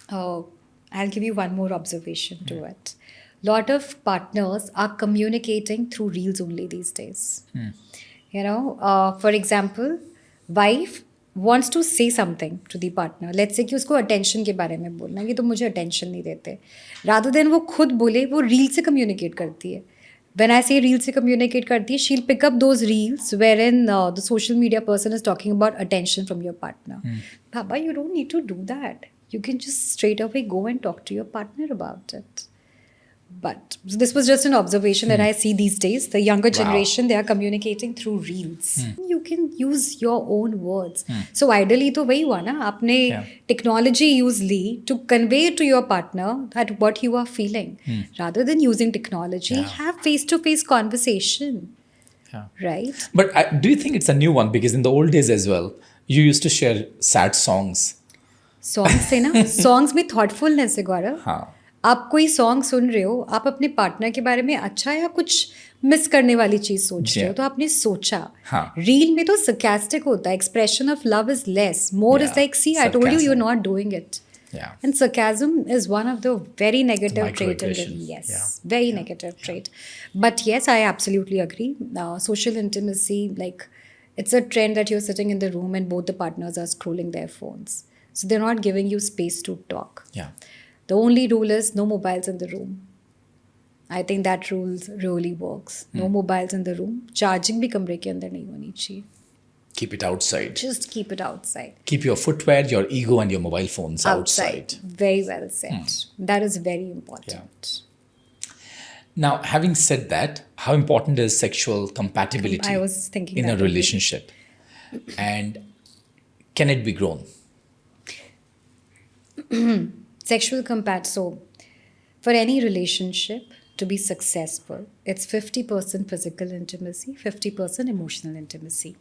I'll give you one more observation to it. Lot of partners are communicating through reels only these days. You know, for example, wife wants to say something to the partner. Let's say कि उसको attention के बारे में बोलना है कि तुम मुझे attention नहीं देते. Rather than वो खुद बोले, वो reel से communicate करती है. When I say reel से communicate करती है, she'll pick up those reels wherein the social media person is talking about attention from your partner. Baba, you don't need to do that. You can just straight away go and talk to your partner about it. But this was just an observation that I see these days. The younger generation, they are communicating through reels. You can use your own words. So ideally तो वही हुआ ना, आपने technology use Lee to convey to your partner that what you are feeling. Rather than using technology, have face-to-face conversation. Yeah. Right? But do you think it's a new one? Because in the old days as well, you used to share sad songs. Songs से ना, songs में thoughtfulness है गौरव. हाँ. आप कोई song सुन रहे हो, आप अपने पार्टनर के बारे में अच्छा या कुछ मिस करने वाली चीज सोच रहे हो, तो आपने सोचा. रील में तो sarcastic होता है, expression of love is less, more is like see I told you you are not doing it. And sarcasm is one of the very negative trait in the very negative trait. But yes, I absolutely agree. Social intimacy, like it's a trend that you're sitting in the room and both the partners are scrolling their phones, so they're not giving you space to talk. The only rule is no mobiles in the room. I think that rule really works. No mobiles in the room. Charging भी कमरे के अंदर नहीं होनी चाहिए. Keep it outside. Just keep it outside. Keep your footwear, your ego, and your mobile phones outside. Very well said. That is very important. Now, having said that, how important is sexual compatibility I was thinking in a that relationship? And can it be grown? Sexual so for any relationship to be successful, it's 50% physical intimacy, 50% emotional intimacy.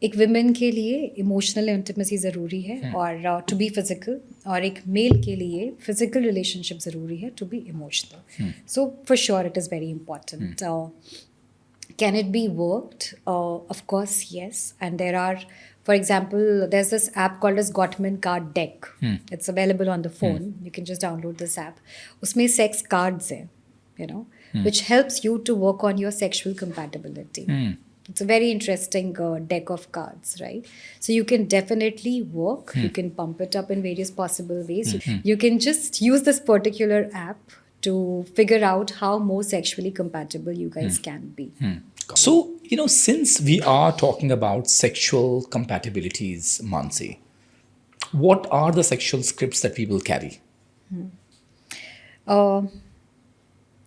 एक women के लिए emotional intimacy ज़रूरी है और to be physical, और एक mail के लिए फिजिकल रिलेशनशिप ज़रूरी है to be emotional. So for sure it is very important. Can it be worked? Of course, yes. And there are, for example, there's this app called as Gottman Card Deck. It's available on the phone. You can just download this app. उसमें sex cards हैं, which helps you to work on your sexual compatibility. It's a very interesting deck of cards, right? So you can definitely work. You can pump it up in various possible ways. You can just use this particular app to figure out how more sexually compatible you guys can be. So, since we are talking about sexual compatibilities, Mansi, what are the sexual scripts that people carry?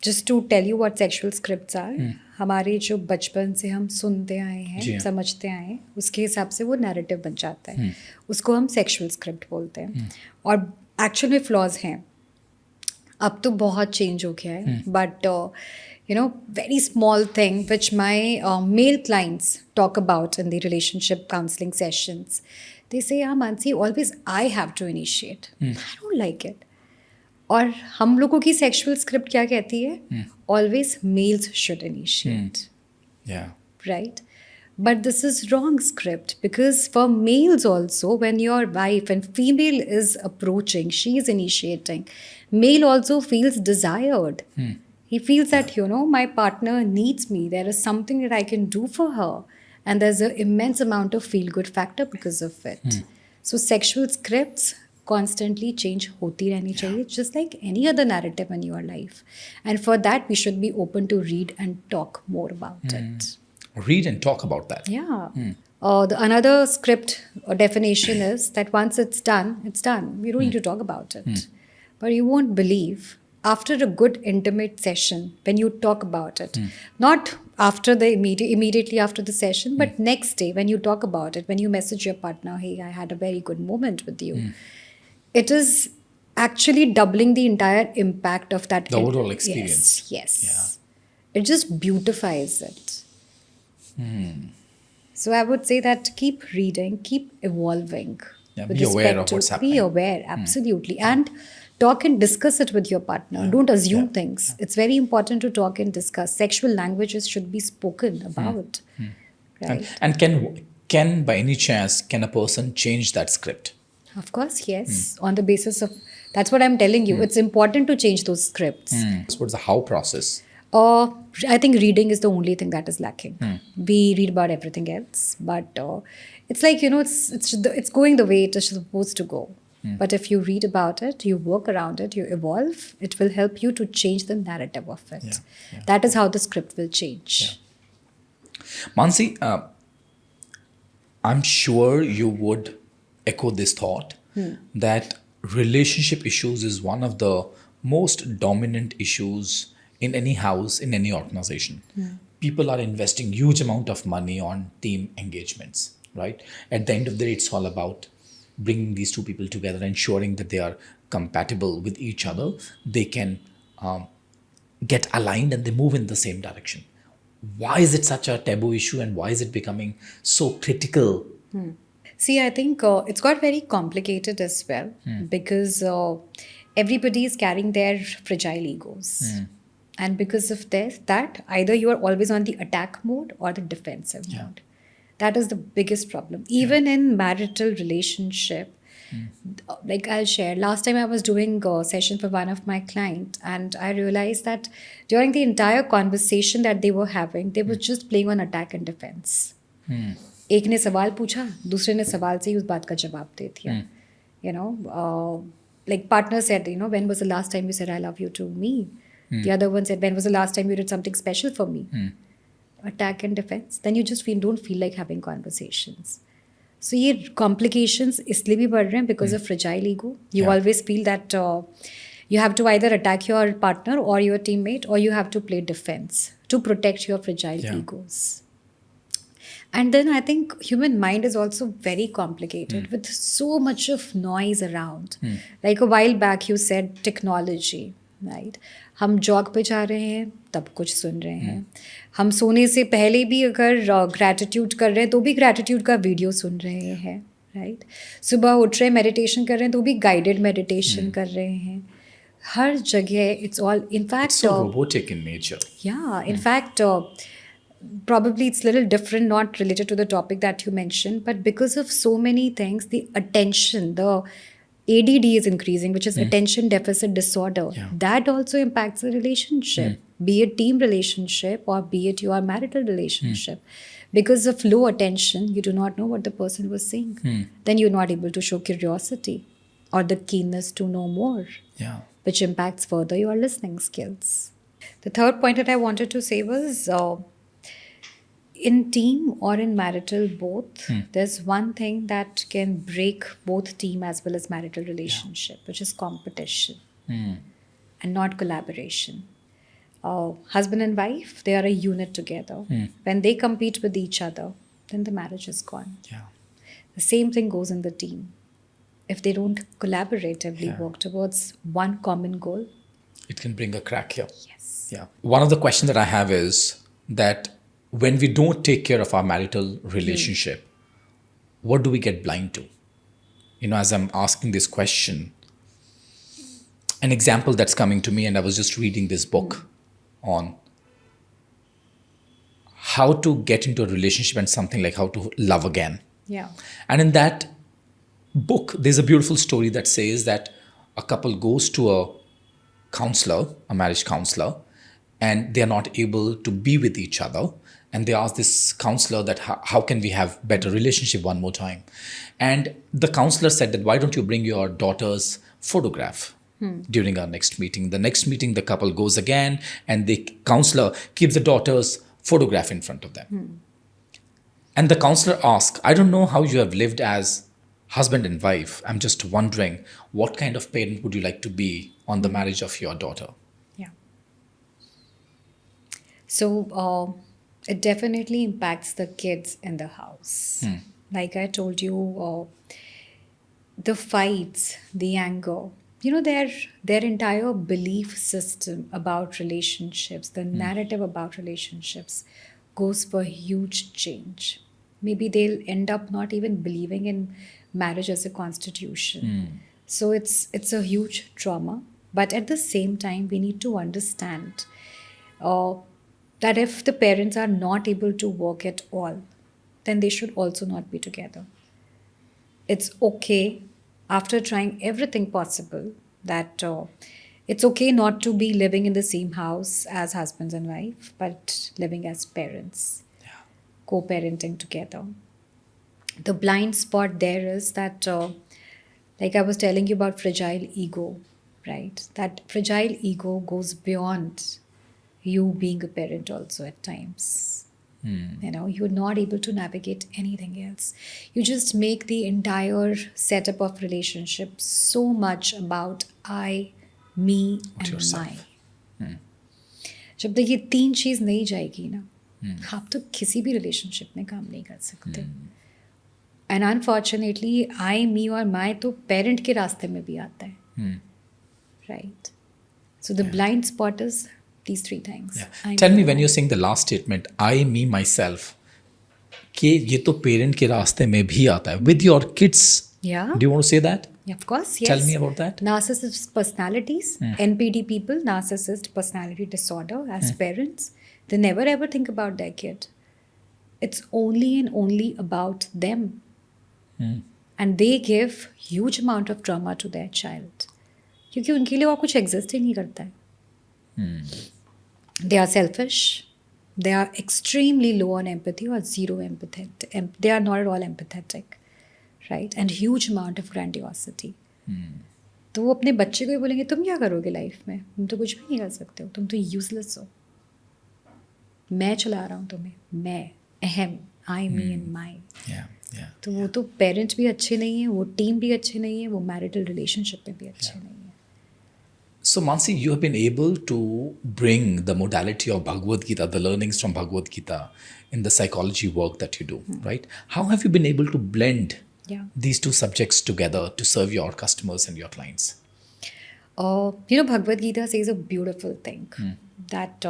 Just to tell you what sexual scripts are, हमारे जो बचपन से हम सुनते आए हैं, समझते आए हैं, उसके हिसाब से वो नैरेटिव बन जाता है. उसको हम सेक्शुअल स्क्रिप्ट बोलते हैं. और एक्चुअल में फ्लॉज हैं. अब तो बहुत चेंज हो गया है, but very small thing which my male clients talk about in the relationship counseling sessions. They say, Mansi, always I have to initiate. I don't like it. और हम लोगों की सेक्सुअल स्क्रिप्ट क्या कहती है? Always males should initiate. Right? But this is wrong script, because for males also, when your wife and female is approaching, she is initiating, male also feels desired. He feels that, my partner needs me. There is something that I can do for her. And there's an immense amount of feel-good factor because of it. So sexual scripts constantly change होती रहनी चाहिए, just like any other narrative in your life. And for that, we should be open to read and talk more about it. Read and talk about that. Another script or definition is that once it's done, it's done. We don't need to talk about it. But you won't believe, after a good intimate session, when you talk about it, not after the immediately after the session, but next day when you talk about it, when you message your partner, hey, I had a very good moment with you. It is actually doubling the entire impact of that. The overall experience. Yes. It just beautifies it. So I would say that keep reading, keep evolving. Be aware of what's happening. Be aware, absolutely. And talk and discuss it with your partner. Don't assume things. It's very important to talk and discuss. Sexual languages should be spoken about. Right? And can by any chance, can a person change that script? Of course, yes. On the basis of, that's what I'm telling you. It's important to change those scripts. So what's the how process? I think reading is the only thing that is lacking. We read about everything else, but it's like, it's going the way it is supposed to go. But if you read about it, you work around it, you evolve, it will help you to change the narrative of it. That is how the script will change. Mansi, I'm sure you would echo this thought that relationship issues is one of the most dominant issues in any house, in any organization. People are investing huge amount of money on team engagements, right? At the end of the day, it's all about bringing these two people together, ensuring that they are compatible with each other. They can get aligned and they move in the same direction. Why is it such a taboo issue, and why is it becoming so critical? See, I think it's got very complicated as well because everybody is carrying their fragile egos. And because of this, that either you are always on the attack mode or the defensive mode. That is the biggest problem. Even in marital relationship, like I'll share, last time I was doing a session for one of my clients, and I realized that during the entire conversation that they were having, they were just playing on attack and defense. एक ने सवाल पूछा, दूसरे ने सवाल से ही उस बात का जवाब दे दिया. You know, like partner said, you know, when was the last time you said I love you to me? The other one said, when was the last time you did something special for me? Attack and defense. Then you just don't feel like having conversations. So ये complications इसलिए भी बढ़ रहे हैं because of fragile ego. You always feel that you have to either attack your partner or your teammate, or you have to play defense to protect your fragile egos. And then I think human mind is also very complicated with so much of noise around. Like a while back you said technology, right? हम jog पे जा रहे हैं तब कुछ सुन रहे हैं. हम सोने से पहले भी अगर ग्रैटिट्यूड कर रहे हैं तो भी ग्रैटिट्यूड का वीडियो सुन रहे हैं, राइट? सुबह उठ रहे मेडिटेशन कर रहे हैं तो भी गाइडेड मेडिटेशन कर रहे हैं. हर जगह it's all in fact So robotic in nature. Yeah, in fact, probably it's a little different, not related to the topic that you mentioned, but because of so many things, the attention, the ADD is increasing, which is attention deficit disorder. That also impacts the relationship, be it team relationship or be it your marital relationship. Because of low attention, you do not know what the person was saying. Then you're not able to show curiosity or the keenness to know more, which impacts further your listening skills. The third point that I wanted to say was in team or in marital both, there's one thing that can break both team as well as marital relationship, which is competition and not collaboration. Husband and wife, they are a unit together. When they compete with each other, then the marriage is gone. The same thing goes in the team. If they don't collaboratively work towards one common goal, It can bring a crack here. yes. One of the questions that I have is that when we don't take care of our marital relationship, what do we get blind to? You know, as I'm asking this question, an example that's coming to me, and I was just reading this book on how to get into a relationship and something like how to love again. Yeah. And in that book, there's a beautiful story that says that a couple goes to a counselor, a marriage counselor, and they are not able to be with each other. And they ask this counselor that how can we have better relationship one more time? And the counselor said that why don't you bring your daughter's photograph during our next meeting? The next meeting, the couple goes again, and the counselor keeps the daughter's photograph in front of them. And the counselor asks, I don't know how you have lived as husband and wife. I'm just wondering, what kind of parent would you like to be on the marriage of your daughter? Yeah. So it definitely impacts the kids in the house. Like I told you, the fights, the anger, you know, their entire belief system about relationships, the narrative about relationships goes for huge change. Maybe they'll end up not even believing in marriage as a constitution. So it's a huge trauma. But at the same time, we need to understand that if the parents are not able to work at all, then they should also not be together. It's okay, after trying everything possible, that it's okay not to be living in the same house as husbands and wife, but living as parents, co-parenting together. The blind spot there is that, like I was telling you about fragile ego, right? That fragile ego goes beyond you being a parent also at times. You know, you're not able to navigate anything else. You just make the entire setup of relationship so much about I me To and yourself. my. जब तक ये 3 चीज़ नहीं जाएगी ना, आप तो किसी भी रिलेशनशिप में काम नहीं कर सकते. एंड अनफॉर्चुनेटली आई, मी और माई तो पेरेंट के रास्ते में भी आता है. Right. So the blind spot is these 3 things. Yeah. Tell me, when you're saying the last statement, I, me, myself, कि ये तो पेरेंट के रास्ते में भी आता है. With your kids, Yeah. do you want to say that? Yeah, of course, yes. Tell me about that. Narcissist personalities, NPD people, narcissist personality disorder, as parents, they never ever think about their kid. It's only and only about them. And they give huge amount of trauma to their child. क्योंकि उनके लिए और कुछ exist ही नहीं करता है. They are selfish. They are extremely low on empathy or zero empathetic. They are not at all empathetic. Right? And huge amount of grandiosity. तो वो अपने बच्चे को ही बोलेंगे तुम क्या करोगे लाइफ में, तुम तो कुछ भी नहीं कर सकते हो, तुम तो यूजलेस हो, मैं चला रहा हूँ तुम्हें, मैं अहम, आई, मी एंड माई. तो वो तो पेरेंट्स भी अच्छे नहीं हैं, वो टीम भी अच्छे नहीं है, वो मैरिटल रिलेशनशिप में भी अच्छे नहीं है. So, Mansi, you have been able to bring the modality of Bhagavad Gita, the learnings from Bhagavad Gita, in the psychology work that you do, right? How have you been able to blend these two subjects together to serve your customers and your clients? Bhagavad Gita says a beautiful thing, that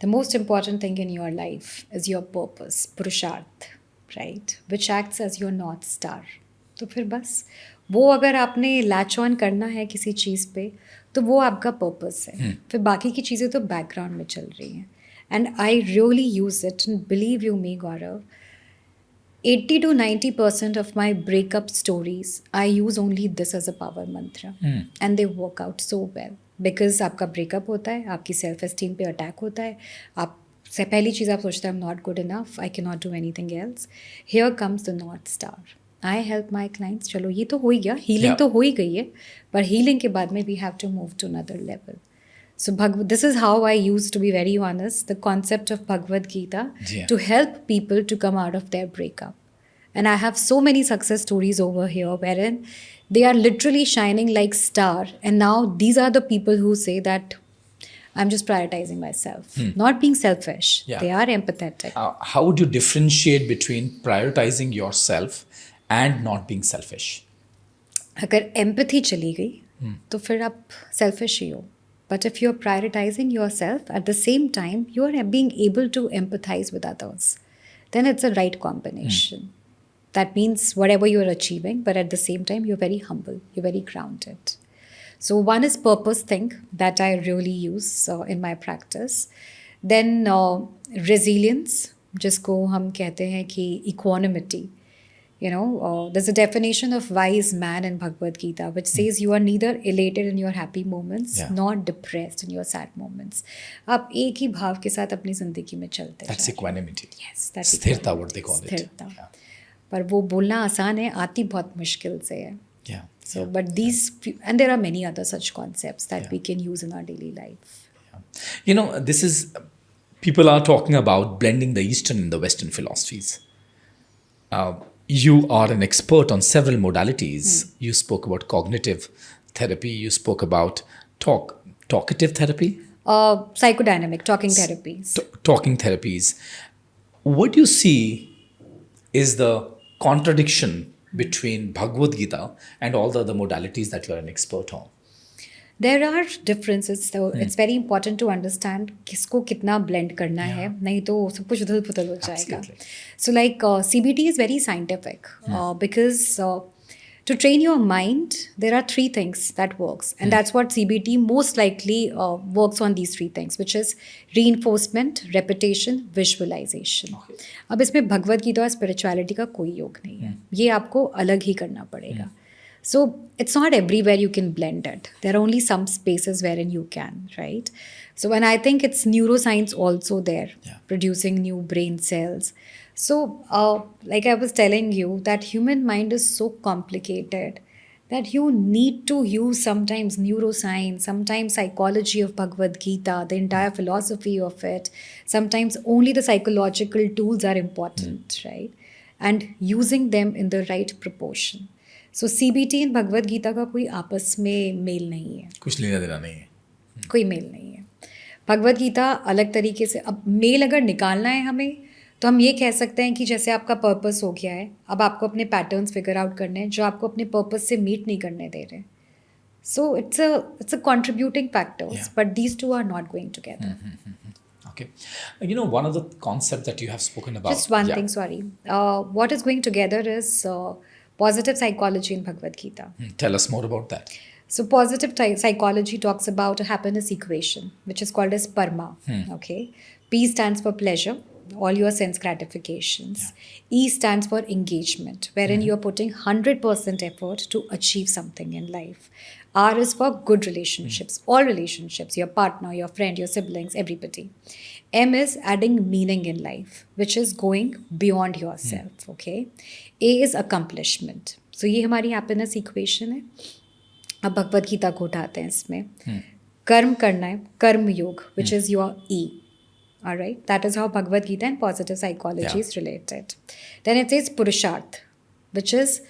the most important thing in your life is your purpose, Purusharth, right? Which acts as your North Star. तो फिर बस वो अगर आपने latch on करना है किसी चीज़ पे, तो वो आपका पर्पस है. फिर बाकी की चीज़ें तो बैकग्राउंड में चल रही हैं. And I really use it, and believe you me Gaurav, 80 to 90% of my breakup stories, I use only this as a power mantra. And they work out so well. Because आपका breakup होता है, आपकी self esteem पे attack होता है, आप से पहली चीज़ आप सोचते हैं I am not good enough, I can not do anything else. Here comes the north star. I help my clients. चलो ये तो हो ही गया, हीलिंग तो हो ही गई है, पर हीलिंग के बाद में we have to move to another level. So this is how I used, to be very honest, the concept of Bhagavad Gita to help people to come out of their breakup. And I have so many success stories over here wherein they are literally shining like star. And now these are the people who say that I'm just prioritizing myself, not being selfish. They are empathetic. How would you differentiate between prioritizing yourself and not being selfish? अगर empathy चली गई तो फिर आप selfish ही हो. But if you're prioritizing yourself, at the same time, you're being able to empathize with others, then it's a right combination. That means whatever you're achieving, but at the same time, you're very humble, you're very grounded. So one is purpose thing that I really use in my practice. Then resilience, जिसको हम कहते हैं कि equanimity. There's a definition of wise man in Bhagavad Gita, which says you are neither elated in your happy moments nor depressed in your sad moments. आप एक ही भाव के साथ अपनी जिंदगी में चलते हैं. That's equanimity. Yes, that's स्थिरता, what they call it. स्थिरता. पर वो बोलना आसान है, आती बहुत मुश्किल से है. But these, and there are many other such concepts that we can use in our daily life. This is, people are talking about blending the Eastern and the Western philosophies. You are an expert on several modalities. You spoke about cognitive therapy. You spoke about talkative therapy. Psychodynamic, talking therapies. Talking therapies. What do you see is the contradiction between Bhagavad Gita and all the other modalities that you are an expert on? There are differences, so it's very important to understand किसको कितना blend करना है, नहीं तो सब कुछ उधल-पुधल हो जाएगा. So like CBT is very scientific because to train your mind, there are 3 things that works, and that's what CBT most likely works on, these 3 things, which is reinforcement, repetition, visualization. अब इसमें भगवद गीता और spirituality का कोई योग नहीं है, ये आपको अलग ही करना पड़ेगा. So it's not everywhere you can blend it. There are only some spaces wherein you can, right? So when I think it's neuroscience also there, producing new brain cells. So like I was telling you, that human mind is so complicated that you need to use sometimes neuroscience, sometimes psychology of Bhagavad Gita, the entire philosophy of it. Sometimes only the psychological tools are important, right? And using them in the right proportion. So CBT इन भगवद गीता का कोई आपस में mail नहीं है, कुछ लेना देना नहीं है. कोई मेल नहीं है. भगवद गीता अलग तरीके से, अब मेल अगर निकालना है हमें तो हम ये कह सकते हैं कि जैसे आपका पर्पस हो गया है, अब आपको अपने पैटर्न्स फिगर आउट करने हैं जो आपको अपने पर्पस से मीट नहीं करने दे रहे. So it's a contributing factors, Yeah. But these two are not going together. Okay. You know, one of the concepts that you have spoken about. Just one thing, sorry. What is going together is positive psychology in Bhagavad Gita. Tell us more about that. So, positive psychology talks about a happiness equation, which is called as PARMA. Okay. P stands for pleasure, all your sense gratifications. E stands for engagement, wherein you are putting 100% effort to achieve something in life. R is for good relationships, all relationships, your partner, your friend, your siblings, everybody. M is adding meaning in life, which is going beyond yourself. Okay. A is accomplishment. So, ये हमारी happiness equation है. अब भगवद गीता को उठाते हैं इसमें. कर्म करना है, कर्म योग, which is your E. All right, that is how Bhagavad Gita and positive psychology is related. Then it says Purusharth, which is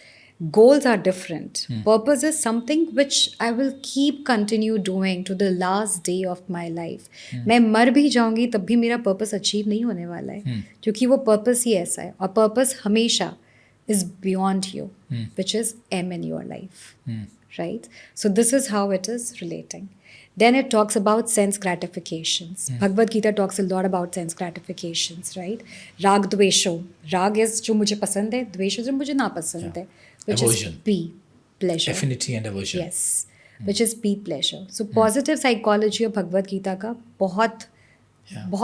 goals are different. Purpose is something which I will keep continue doing to the last day of my life. मैं मर भी जाऊंगी तब भी मेरा purpose achieve नहीं होने वाला है, क्योंकि वो पर्पस ही ऐसा है. और पर्पस हमेशा is beyond you, which is M in your life. Right? So this is how it is relating. Then it talks about sense gratifications. Bhagavad Gita talks a lot about sense gratifications, right? Rag dvesho. Rag is जो मुझे पसंद है, द्वेष is जो मुझे ना पसंद है, which Aversion. is P, pleasure. Affinity and aversion. Yes, which is P, pleasure. So positive psychology of Bhagavad Gita का बहुत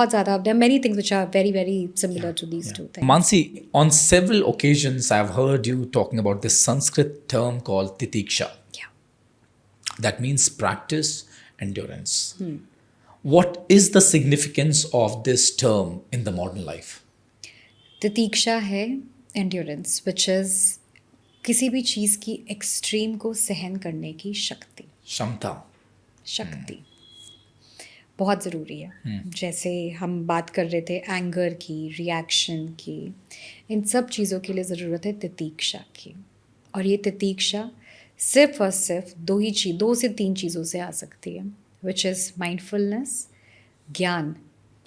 ज़्यादा, there are many things which are very, very similar to these two things. Mansi, on several occasions I've heard you talking about this Sanskrit term called titiksha. Yeah. That means practice, endurance. What is the significance of this term in the modern life? तितीक्षा है endurance, which is किसी भी चीज़ की extreme को सहन करने की शक्ति. शक्ति बहुत ज़रूरी है. जैसे हम बात कर रहे थे एंगर की, रिएक्शन की, इन सब चीज़ों के लिए ज़रूरत है तितीक्षा की. और ये तितीक्षा सिर्फ और सिर्फ दो से तीन चीज़ों से आ सकती है, विच इज़ माइंडफुलनेस, ज्ञान,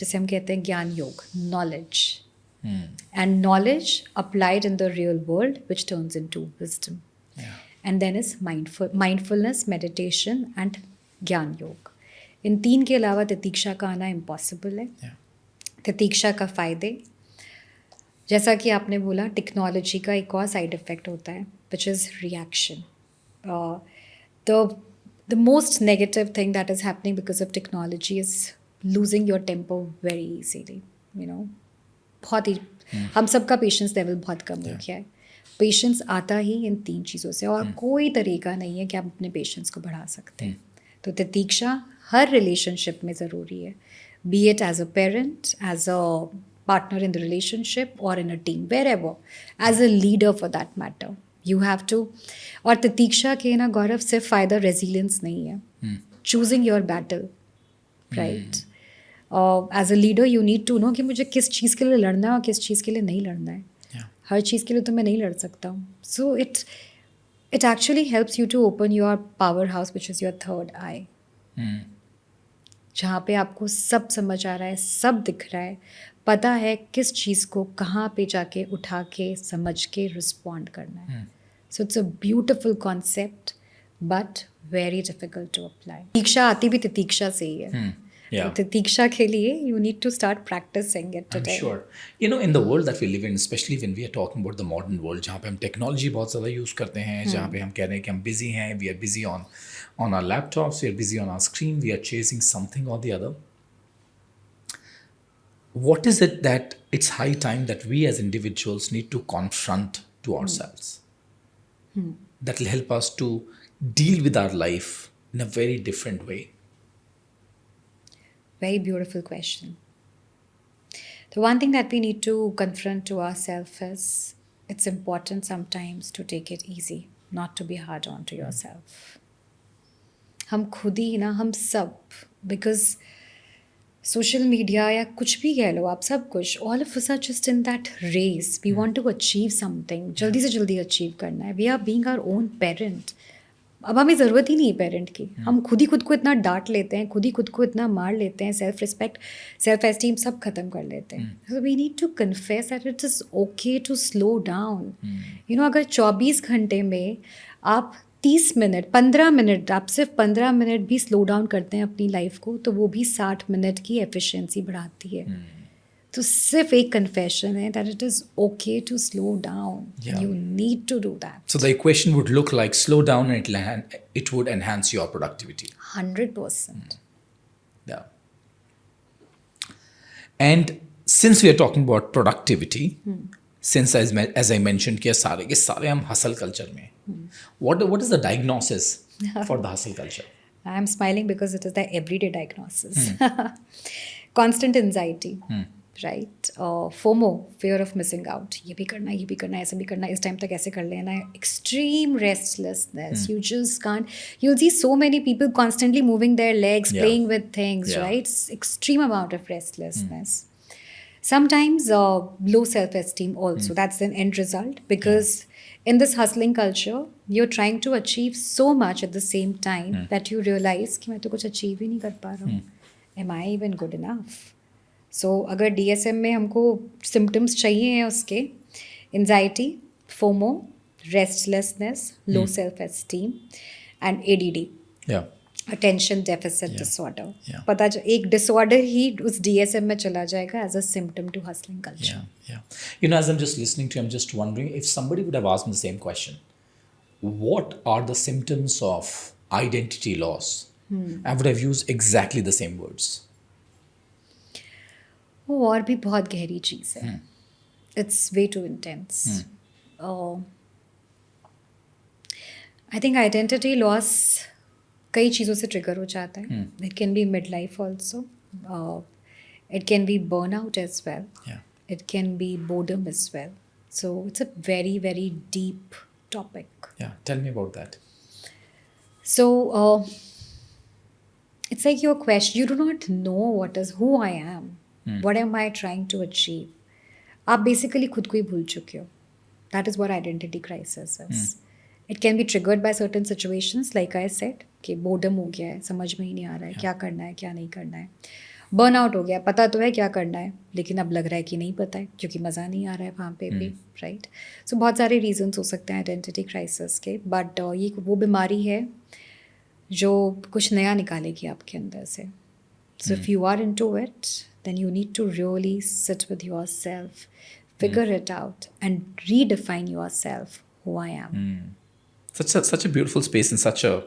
जैसे हम कहते हैं Gyan Yoga, knowledge, and knowledge applied in the real world which turns into wisdom. And then is mindfulness, meditation and Gyan Yoga. इन तीन के अलावा तितीक्षा का आना इम्पॉसिबल है. तितीक्षा का फ़ायदे, जैसा कि आपने बोला, टेक्नोलॉजी का एक और साइड इफ़ेक्ट होता है, which is reaction. The most negative thing that is happening because of technology is losing your temper very easily. You know, बहुत ही हम सबका पेशेंस लेवल बहुत कम हो गया है. पेशेंस आता ही इन तीन चीज़ों से, और कोई तरीका नहीं है कि आप अपने पेशेंस को बढ़ा सकते हैं. तो तितीक्षा हर रिलेशनशिप में ज़रूरी है, be it as a parent, as a partner in the relationship, और in a team, wherever, as a leader for that matter. You have to. और तितीक्षा के ना गौरव सिर्फ फ़ायदा रेजिलियंस नहीं है, choosing your battle, right. As a leader you need to know कि मुझे किस चीज़ के लिए लड़ना है और किस चीज़ के लिए नहीं लड़ना है. हर चीज़ के लिए तो मैं नहीं लड़ सकता हूँ. सो it actually helps you to open your powerhouse, which is your third eye. जहाँ पे आपको सब समझ आ रहा है, सब दिख रहा है, पता है किस चीज़ को कहाँ पे जाके उठा के समझ के रिस्पॉन्ड करना है. So it's a beautiful concept but very difficult to apply. तितीक्षा आती भी तितीक्षा से ही है. Yeah. तो तितीक्षा के लिए you need to start practicing it today. I'm sure. You know, in the world that we live in, especially when we are talking about the modern world, जहाँ पे हम टेक्नोलॉजी बहुत ज़्यादा यूज़ करते हैं, जहाँ पे हम कह रहे हैं कि हम बिजी हैं, we are busy on our laptops, we are busy on our screen, we are chasing something or the other. What is it that it's high time that we as individuals need to confront to ourselves? That will help us to deal with our life in a very different way. Very beautiful question. The one thing that we need to confront to ourselves is it's important sometimes to take it easy, not to be hard on to yourself. हम खुद ही ना, हम सब, because social media या कुछ भी कह लो आप, सब कुछ, all of us are just in that race. We want to achieve something, जल्दी से जल्दी अचीव करना है. We are being our own parent. अब हमें ज़रूरत ही नहीं है पेरेंट की. हम खुद ही खुद को इतना डांट लेते हैं, खुद ही खुद को इतना मार लेते हैं. सेल्फ रिस्पेक्ट, सेल्फ एस्टीम सब खत्म कर लेते हैं. So we need to confess that it is okay to slow down. You know, अगर 24 घंटे में आप 30 मिनट, 15 मिनट, आप सिर्फ 15 मिनट भी स्लो डाउन करते हैं अपनी लाइफ को, तो वो भी 60 मिनट की एफिशिएंसी बढ़ाती है. तो सिर्फ एक कन्फेशन है that it is okay to slow down. Yeah. You need to do that. So the equation would look like slow down and it would enhance your productivity. 100%. Yeah. And since we are talking about productivity, since as I mentioned कि सारे के सारे हम hustle culture में, what is the diagnosis for the hustle culture? I'm smiling because it is the everyday diagnosis. Constant anxiety, right? FOMO, fear of missing out. ये भी करना है, ये भी करना है, ऐसे भी करना है, इस टाइम तक ऐसे कर लेना है. Extreme restlessness. You just can't. You'll see so many people constantly moving their legs, Yeah. playing with things, Yeah. right? Extreme amount of restlessness. Sometimes low self-esteem also. That's an end result because in this hustling culture, you're trying to achieve so much at the same time that you realize कि मैं तो कुछ achieve ही नहीं कर पा रहा हूँ. Am I even good enough? So अगर DSM में हमको symptoms चाहिए हैं उसके, anxiety, FOMO, restlessness, low self-esteem and ADD. Yeah. Attention deficit disorder. Yeah. पता एक disorder ही उस DSM में चला जाएगा as a symptom to hustling culture. Yeah. You know, as I'm just listening to you, I'm just wondering if somebody would have asked me the same question. What are the symptoms of identity loss? I would have used exactly the same words. वो और भी बहुत गहरी चीज़ है. It's way too intense. I think identity loss कई चीज़ों से trigger हो जाता है. It can be midlife also. It can be burnout as well. Yeah. It can be boredom as well. So it's a very, very deep topic. Yeah. Tell me about that. So it's like your question. You do not know who I am. What am I trying to achieve? आप basically खुद को ही भूल चुके हो. That is what identity crisis is. It can be triggered by certain situations, like I said, कि boredom हो गया है, समझ में ही नहीं आ रहा है क्या करना है, क्या नहीं करना है. Burnout हो गया, पता तो है क्या करना है, लेकिन अब लग रहा है कि नहीं पता है क्योंकि मज़ा नहीं आ रहा है वहाँ पे भी, राइट. सो बहुत सारे रीजंस हो सकते हैं आइडेंटिटी क्राइसिस के, बट ये वो बीमारी है जो कुछ नया निकालेगी आपके अंदर से. So if you are into it, then you need to really sit with yourself, figure it out, and redefine yourself, who I am. Such a beautiful space and such a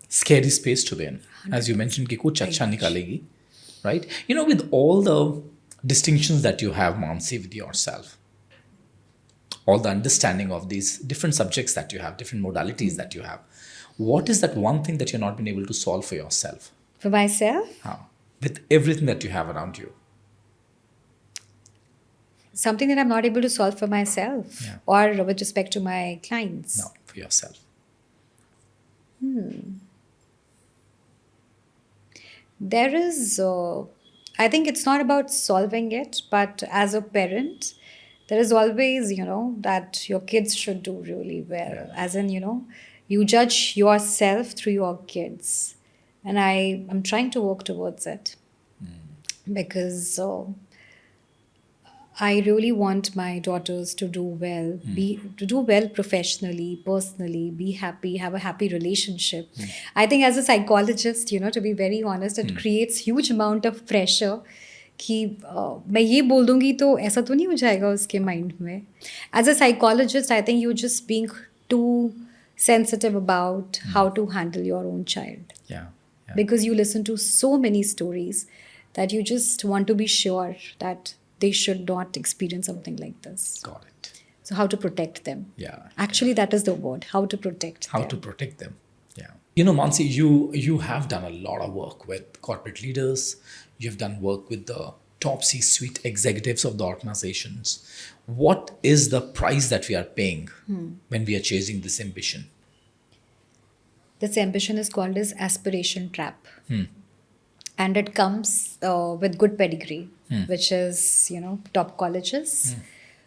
scary space to be in. As you mentioned, कि कुछ अच्छा निकालेगी, right? You know, with all the distinctions that you have, Mansi, with yourself, all the understanding of these different subjects that you have, different modalities that you have, what is that one thing that you're not been able to solve for yourself? For myself? With everything that you have around you. Something that I'm not able to solve for myself, or with respect to my clients. No, for yourself. There is, I think it's not about solving it, but as a parent, there is always, that your kids should do really well. As in, you judge yourself through your kids. And I'm trying to work towards it. Because I really want my daughters to do well, to do well professionally, personally, be happy, have a happy relationship. I think as a psychologist, to be very honest, it creates huge amount of pressure कि मैं ये बोल दूँगी तो ऐसा तो नहीं हो जाएगा उसके माइंड में. As a psychologist, I think you're just being too sensitive about how to handle your own child. Yeah. Because you listen to so many stories that you just want to be sure that they should not experience something like this. Got it. So how to protect them? Yeah. Actually, that is the word. How to protect them. How to protect them. Yeah. You know, Mansi, you have done a lot of work with corporate leaders. You've done work with the top C-suite executives of the organizations. What is the price that we are paying when we are chasing this ambition? This ambition is called as aspiration trap. and it comes with good pedigree, which is, top colleges.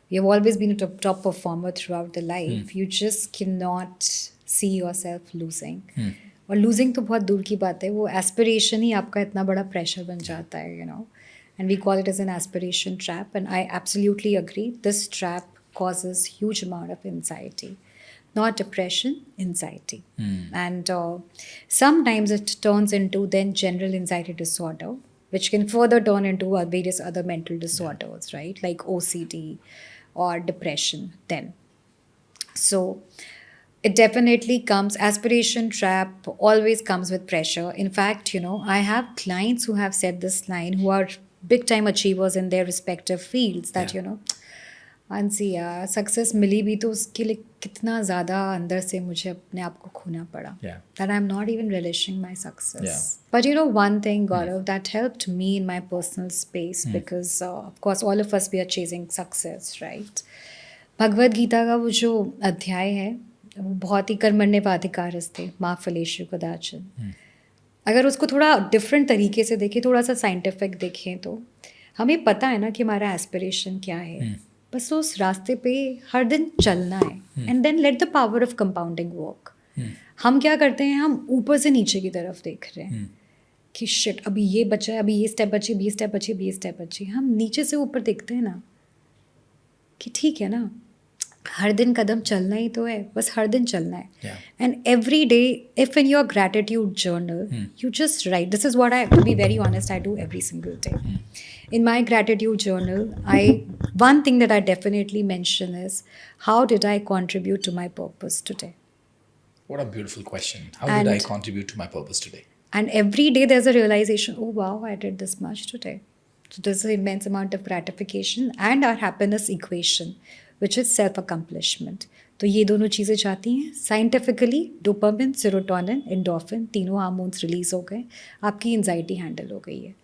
You've always been a top performer throughout the life. You just cannot see yourself losing. और losing तो बहुत दूर की बात है, वो aspiration ही आपका इतना बड़ा pressure बन जाता है, and we call it as an aspiration trap. And I absolutely agree. This trap causes huge amount of anxiety. Not depression, anxiety. And sometimes it turns into then general anxiety disorder, which can further turn into various other mental disorders, right? Like OCD or depression then. So it definitely comes, aspiration trap always comes with pressure. In fact, I have clients who have said this line, who are big time achievers in their respective fields, that, Mansi यार success मिली भी तो उसके लिए कितना ज़्यादा अंदर से मुझे अपने आप को खोना पड़ा, that I'm not even relishing my success. But one thing, Gaurav, that helped me in my personal space, because of course all of us, we are chasing success, right? Bhagavad Gita का वो जो अध्याय है वो बहुत ही कर्मण्येवाधिकारस्ते मा फलेषु कदाचन. अगर उसको थोड़ा डिफरेंट तरीके से देखें, थोड़ा सा साइंटिफिक देखें, तो हमें पता है ना कि हमारा एस्पिरेशन क्या है. बस उस रास्ते पे हर दिन चलना है, and then let the power of compounding work. हम क्या करते हैं, हम ऊपर से नीचे की तरफ देख रहे हैं कि शिट अभी ये बचा है, अभी ये स्टेप बची, अभी ये स्टेप बची, अभी ये स्टेप बची. हम नीचे से ऊपर देखते हैं ना कि ठीक है ना, हर दिन कदम चलना ही तो है, बस हर दिन चलना है. And every day, if in your gratitude journal you just write, this is what I, to be very honest, I do every single day. In my gratitude journal, one thing that I definitely mention is, how did I contribute to my purpose today? What a beautiful question. How did I contribute to my purpose today? And every day there's a realization, oh wow, I did this much today. So there's an immense amount of gratification and our happiness equation, which is self-accomplishment. तो ये दोनों चीज़ें चाहती हैं. Scientifically dopamine, serotonin, endorphin, तीनों hormones release हो गए, आपकी एंजाइटी हैंडल हो गई है.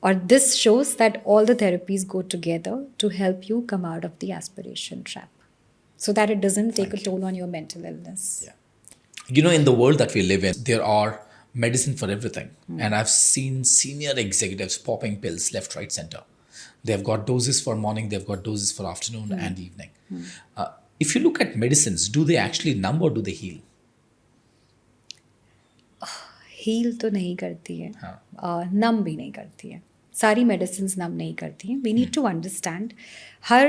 Or this shows that all the therapies go together to help you come out of the aspiration trap, so that it doesn't take a toll on your mental illness. In the world that we live in, there are medicine for everything. And I've seen senior executives popping pills left, right, center. They've got doses for morning, they've got doses for afternoon and evening. If you look at medicines, do they actually numb or do they heal? Heal तो नहीं करती है, नम भी नहीं करती है. सारी medicine नम नहीं करती हैं. वी नीड टू अंडरस्टैंड हर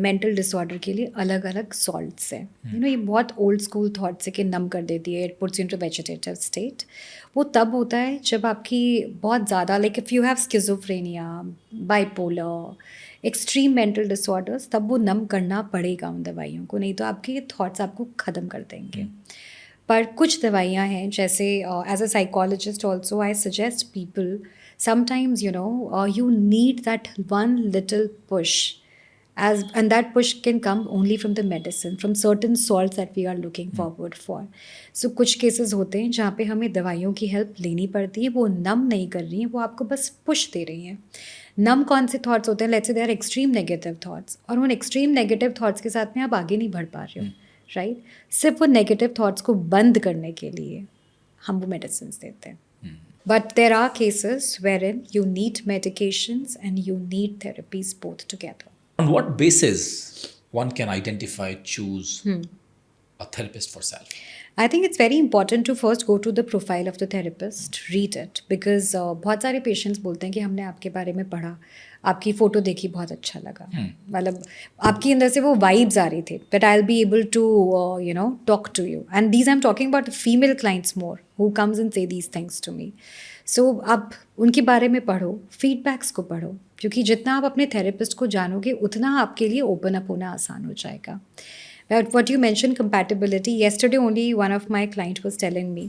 मेंटल डिसऑर्डर के लिए अलग अलग सॉल्ट्स हैं. ये बहुत ओल्ड स्कूल थॉट्स है कि नम कर देती है, it puts into vegetative state. वो तब होता है जब आपकी बहुत ज़्यादा, like if you have schizophrenia, bipolar, extreme mental disorders, तब वो नम करना पड़ेगा उन दवाइयों को, नहीं तो आपके थॉट्स आपको ख़त्म कर देंगे. पर कुछ दवाइयाँ हैं, जैसे as a psychologist also I suggest people, sometimes you need that one little push, and that push can come only from the medicine, from certain salts that we are looking forward for. So कुछ cases होते हैं जहाँ पे हमें दवाइयों की help लेनी पड़ती है. वो नम नहीं कर रही हैं, वो आपको बस पुश दे रही हैं. नम कौन से थॉट्स होते हैं? Let's say they are extreme negative thoughts, और उन एक्सट्रीम नेगेटिव थॉट्स के साथ में आप आगे नहीं बढ़ पा रहे हो, राइट? सिर्फ वो नेगेटिव थॉट्स को बंद करने के लिए हम वो मेडिसिन देते हैं. But there are cases wherein you need medications and you need therapies both together. On what basis one can identify, choose a therapist for self? I think it's very important to first go to the profile of the therapist, read it, because बहुत सारे patients बोलते हैं कि हमने आपके बारे में पढ़ा, आपकी फ़ोटो देखी, बहुत अच्छा लगा, मतलब आपकी अंदर से वो वाइब्स आ रही थी, but I'll be able to talk to you. And these I'm talking about female clients more, who comes and say these things to me. So आप उनके बारे में पढ़ो, फीडबैक्स को पढ़ो, क्योंकि जितना आप अपने थेरेपिस्ट को जानोगे उतना आपके लिए ओपन अप होना आसान हो जाएगा. But what you mentioned, compatibility, yesterday only one of my client was telling me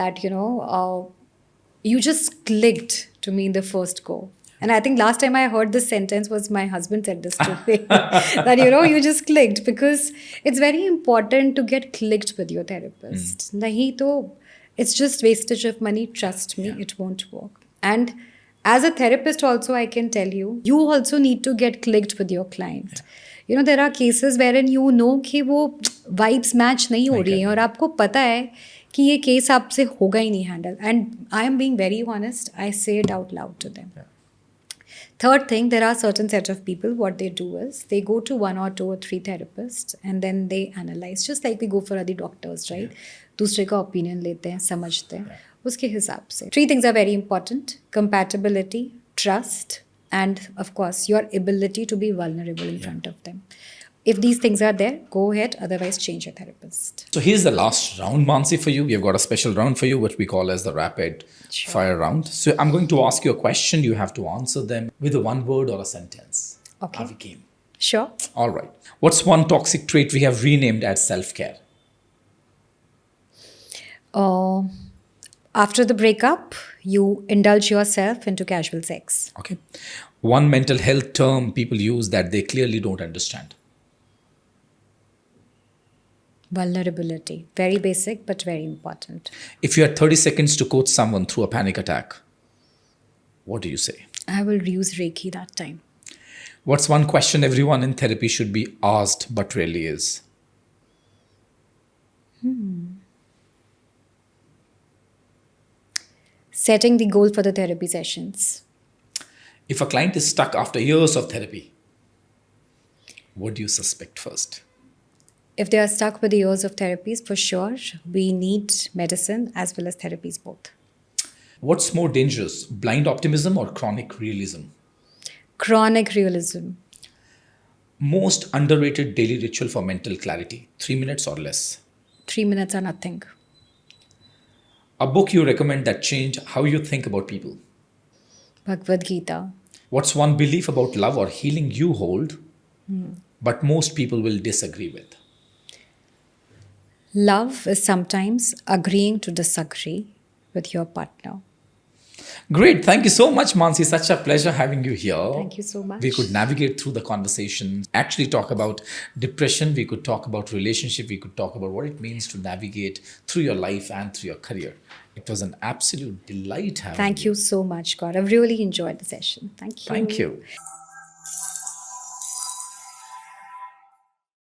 that you just clicked to me in the first go. And I think last time I heard this sentence was my husband said this to me, that you just clicked, because it's very important to get clicked with your therapist. Nahi to it's just wastage of money, trust me, it won't work. And as a therapist also, I can tell you, you also need to get clicked with your client. There are cases wherein कि वो vibes match नहीं हो रही हैं, और आपको पता है कि ये केस आपसे होगा ही नहीं handle. And I am being very honest, I say it out loud to them. Third thing, there are certain set of people, what they do is they go to 1 or 2 or 3 therapists and then they analyze, just like we go for other doctors, right? दूसरे का opinion लेते हैं, समझते हैं, उसके हिसाब से. 3 things are very important: compatibility, trust, and of course your ability to be vulnerable in front of them. If these things are there, go ahead, otherwise change your therapist. So here's the last round, Mansi, for you. We have got a special round for you, what we call as the rapid fire round. So I'm going to ask you a question. You have to answer them with a 1 word or a sentence. Okay. Are we game? Sure. All right. What's one toxic trait we have renamed as self-care? After the breakup, you indulge yourself into casual sex. Okay. One mental health term people use that they clearly don't understand. Vulnerability. Very basic, but very important. If you had 30 seconds to coach someone through a panic attack, what do you say? I will use Reiki that time. What's one question everyone in therapy should be asked but rarely is? Setting the goal for the therapy sessions. If a client is stuck after years of therapy, what do you suspect first? If they are stuck with the years of therapies, for sure, we need medicine as well as therapies both. What's more dangerous, blind optimism or chronic realism? Chronic realism. Most underrated daily ritual for mental clarity, 3 minutes or less. 3 minutes are nothing. A book you recommend that changed how you think about people. Bhagavad Gita. What's one belief about love or healing you hold, but most people will disagree with? Love is sometimes agreeing to disagree with your partner. Great. Thank you so much, Mansi. Such a pleasure having you here. Thank you so much. We could navigate through the conversation, actually talk about depression. We could talk about relationship. We could talk about what it means to navigate through your life and through your career. It was an absolute delight having you. Thank you so much, God. I've really enjoyed the session. Thank you. Thank you.